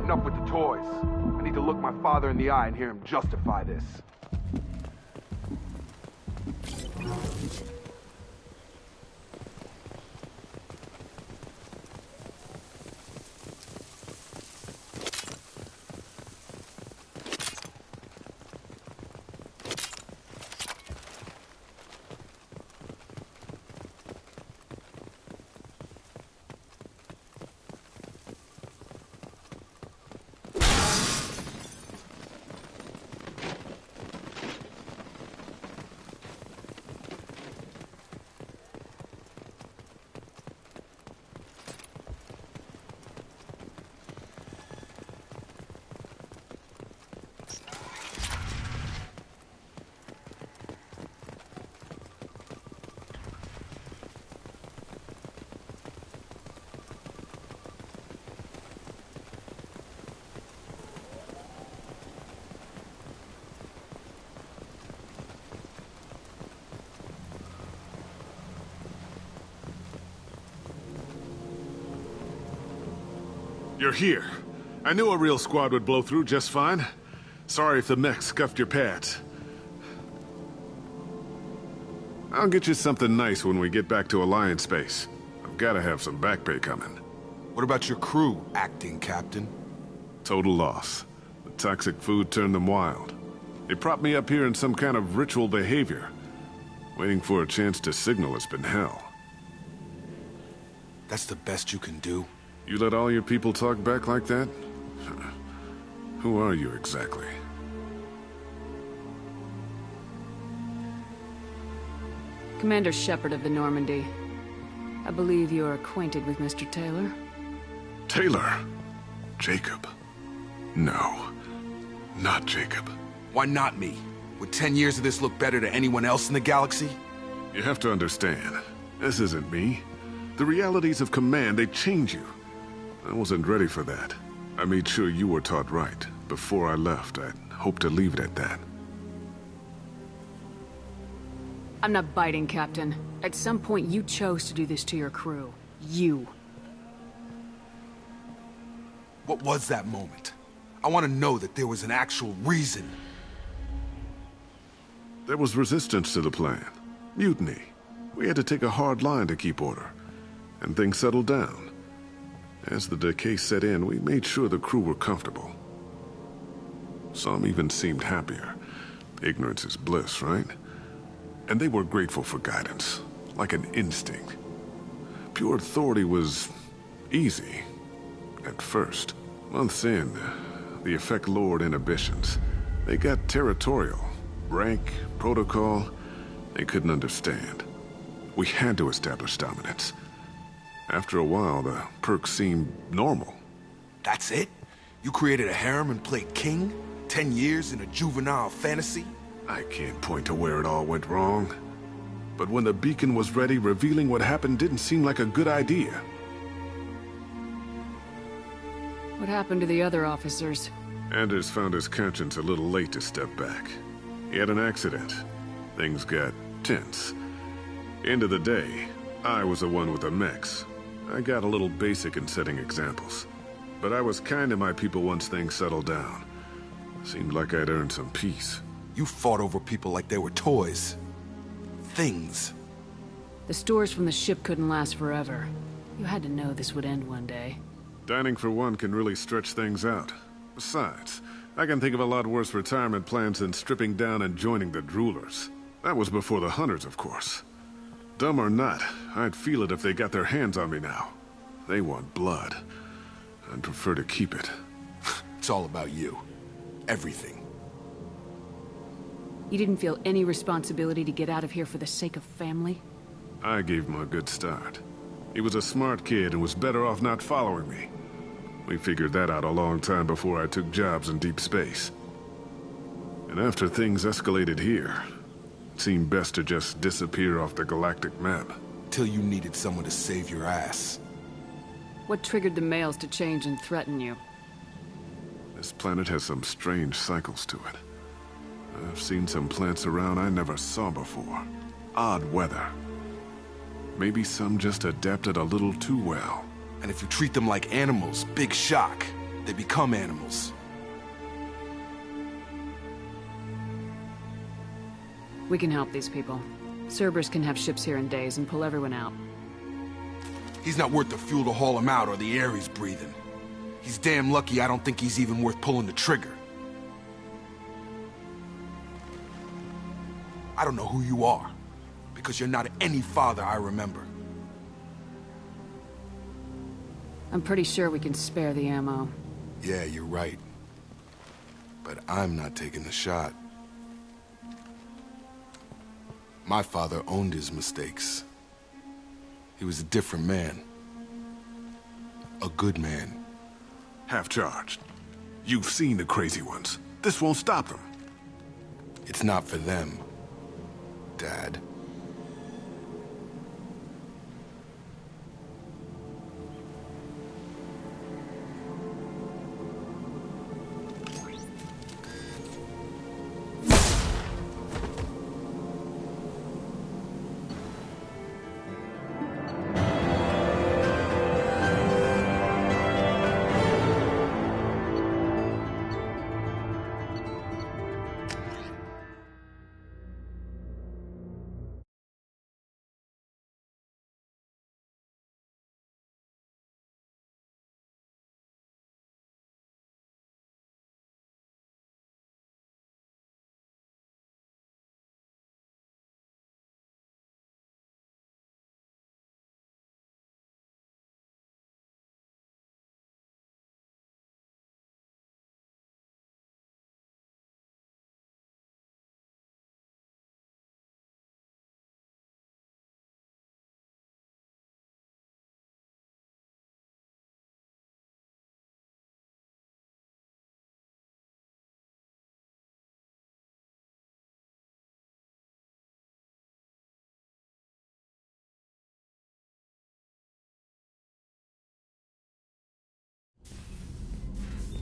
Enough with the toys. I need to look my father in the eye and hear him justify this. You're here. I knew a real squad would blow through just fine. Sorry if the mech scuffed your pads. I'll get you something nice when we get back to Alliance space. I've gotta have some back pay coming. What about your crew, acting captain? Total loss. The toxic food turned them wild. They propped me up here in some kind of ritual behavior. Waiting for a chance to signal has been hell. That's the best you can do? You let all your people talk back like that? Who are you exactly? Commander Shepard of the Normandy. I believe you're acquainted with Mr. Taylor. Taylor? Jacob? No. Not Jacob. Why not me? Would 10 years of this look better to anyone else in the galaxy? You have to understand, this isn't me. The realities of command, they change you. I wasn't ready for that. I made sure you were taught right. Before I left, I hoped to leave it at that. I'm not biting, Captain. At some point, you chose to do this to your crew. You. What was that moment? I want to know that there was an actual reason. There was resistance to the plan. Mutiny. We had to take a hard line to keep order. And things settled down. As the decay set in, we made sure the crew were comfortable. Some even seemed happier. Ignorance is bliss, right? And they were grateful for guidance, like an instinct. Pure authority was easy, at first. Months in, the effect lowered inhibitions. They got territorial. Rank, protocol, they couldn't understand. We had to establish dominance. After a while, the perks seemed normal. That's it? You created a harem and played king? 10 years in a juvenile fantasy? I can't point to where it all went wrong. But when the beacon was ready, revealing what happened didn't seem like a good idea. What happened to the other officers? Anders found his conscience a little late to step back. He had an accident. Things got tense. End of the day, I was the one with the mechs. I got a little basic in setting examples. But I was kind to my people once things settled down. Seemed like I'd earned some peace. You fought over people like they were toys. Things. The stores from the ship couldn't last forever. You had to know this would end one day. Dining for one can really stretch things out. Besides, I can think of a lot worse retirement plans than stripping down and joining the droolers. That was before the hunters, of course. Dumb or not, I'd feel it if they got their hands on me now. They want blood. I'd prefer to keep it. It's all about you. Everything. You didn't feel any responsibility to get out of here for the sake of family? I gave him a good start. He was a smart kid and was better off not following me. We figured that out a long time before I took jobs in deep space. And after things escalated here, it seemed best to just disappear off the galactic map. Till you needed someone to save your ass. What triggered the males to change and threaten you? This planet has some strange cycles to it. I've seen some plants around I never saw before. Odd weather. Maybe some just adapted a little too well. And if you treat them like animals, big shock. They become animals. We can help these people. Cerberus can have ships here in days and pull everyone out. He's not worth the fuel to haul him out or the air he's breathing. He's damn lucky I don't think he's even worth pulling the trigger. I don't know who you are, because you're not any father I remember. I'm pretty sure we can spare the ammo. Yeah, you're right. But I'm not taking the shot. My father owned his mistakes. He was a different man. A good man. Half-charged. You've seen the crazy ones. This won't stop them. It's not for them, Dad.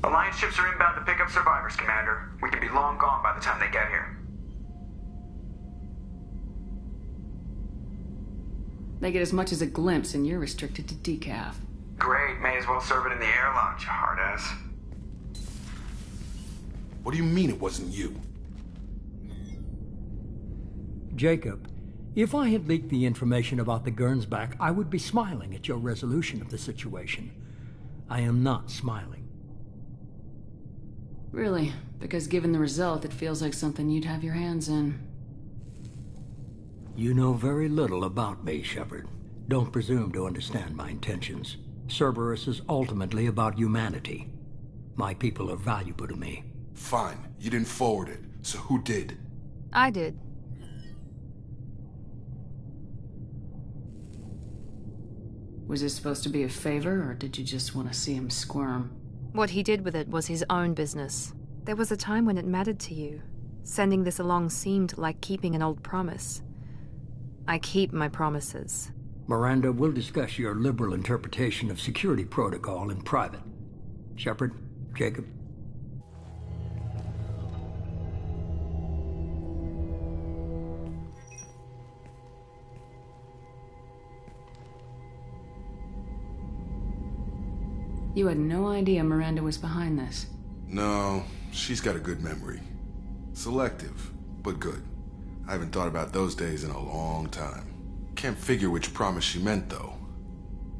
Alliance ships are inbound to pick up survivors, Commander. We could be long gone by the time they get here. They get as much as a glimpse, and you're restricted to decaf. Great, may as well serve it in the air lounge, you hard ass. What do you mean it wasn't you? Jacob, if I had leaked the information about the Gernsback, I would be smiling at your resolution of the situation. I am not smiling. Really? Because given the result, it feels like something you'd have your hands in. You know very little about me, Shepard. Don't presume to understand my intentions. Cerberus is ultimately about humanity. My people are valuable to me. Fine. You didn't forward it. So who did? I did. Was this supposed to be a favor, or did you just want to see him squirm? What he did with it was his own business. There was a time when it mattered to you. Sending this along seemed like keeping an old promise. I keep my promises. Miranda, we'll discuss your liberal interpretation of security protocol in private. Shepard, Jacob. You had no idea Miranda was behind this. No, she's got a good memory. Selective, but good. I haven't thought about those days in a long time. Can't figure which promise she meant, though.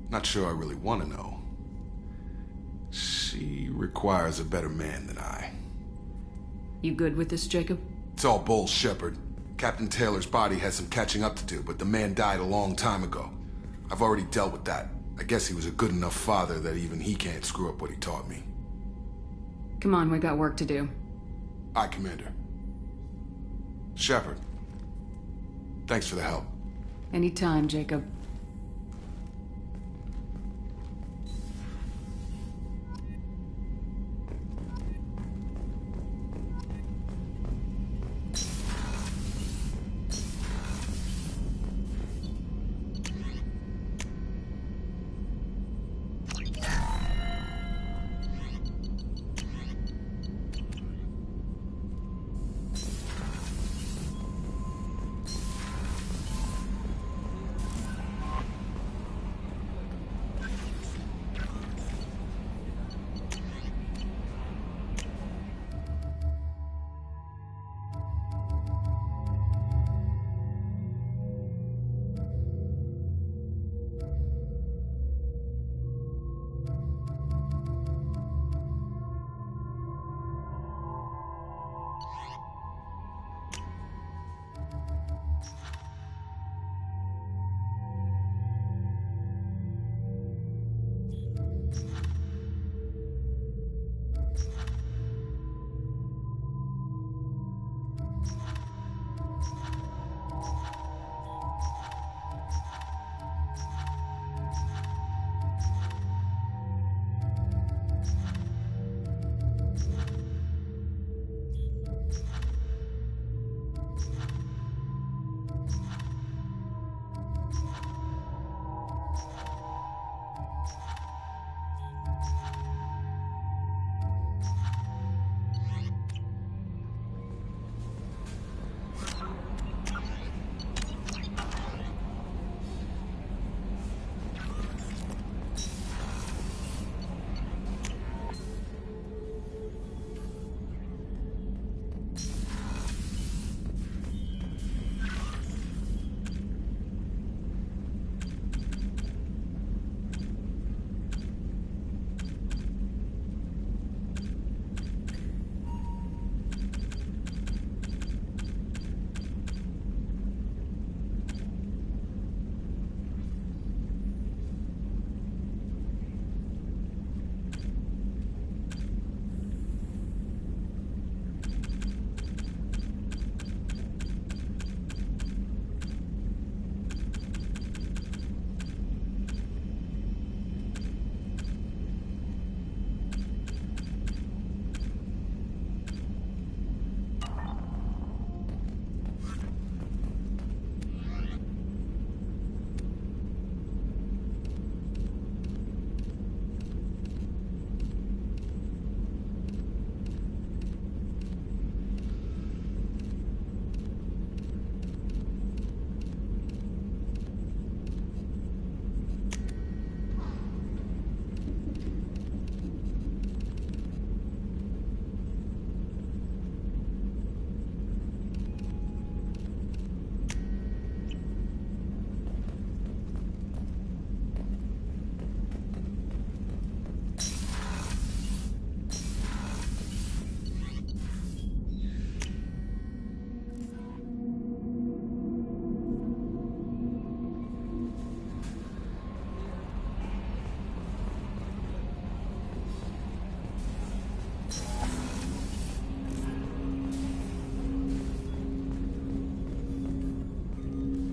Not sure I really want to know. She requires a better man than I. You good with this, Jacob? It's all bull, Shepard. Captain Taylor's body has some catching up to do, but the man died a long time ago. I've already dealt with that. I guess he was a good enough father that even he can't screw up what he taught me. Come on, we got work to do. Aye, Commander. Shepard. Thanks for the help. Anytime, Jacob.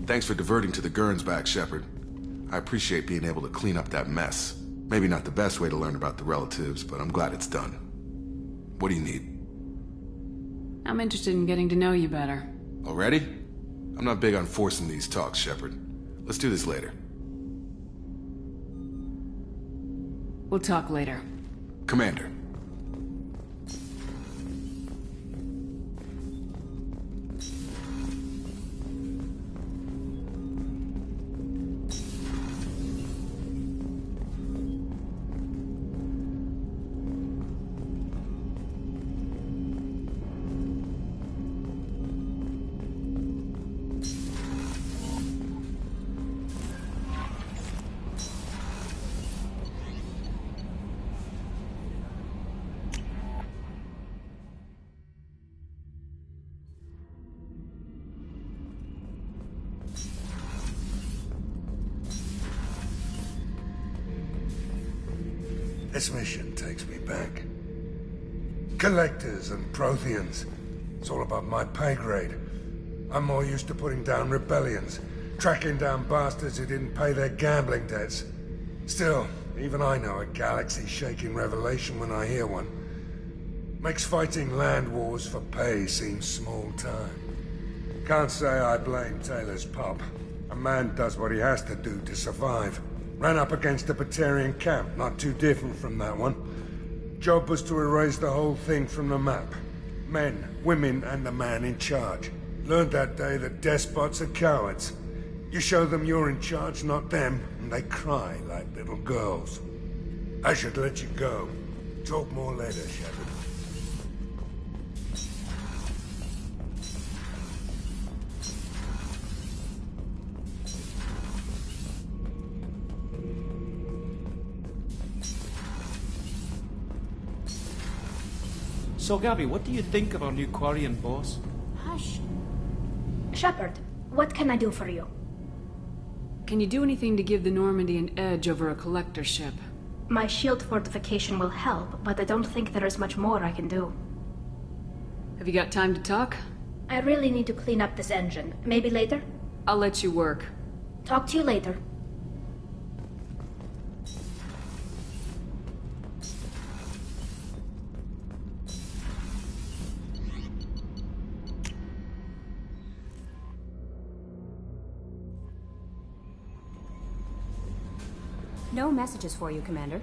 Thanks for diverting to the Gurns back, Shepard. I appreciate being able to clean up that mess. Maybe not the best way to learn about the relatives, but I'm glad it's done. What do you need? I'm interested in getting to know you better. Already? I'm not big on forcing these talks, Shepard. Let's do this later. We'll talk later. Commander. This mission takes me back. Collectors and Protheans. It's all about my pay grade. I'm more used to putting down rebellions, tracking down bastards who didn't pay their gambling debts. Still, even I know a galaxy-shaking revelation when I hear one. Makes fighting land wars for pay seem small time. Can't say I blame Taylor's pop. A man does what he has to do to survive. Ran up against a Batarian camp, not too different from that one. Job was to erase the whole thing from the map. Men, women, and the man in charge. Learned that day that despots are cowards. You show them you're in charge, not them, and they cry like little girls. I should let you go. Talk more later, Shepard. So, Gabby, what do you think of our new Quarian boss? Hush. Shepard, what can I do for you? Can you do anything to give the Normandy an edge over a collector ship? My shield fortification will help, but I don't think there is much more I can do. Have you got time to talk? I really need to clean up this engine. Maybe later? I'll let you work. Talk to you later. No messages for you, Commander.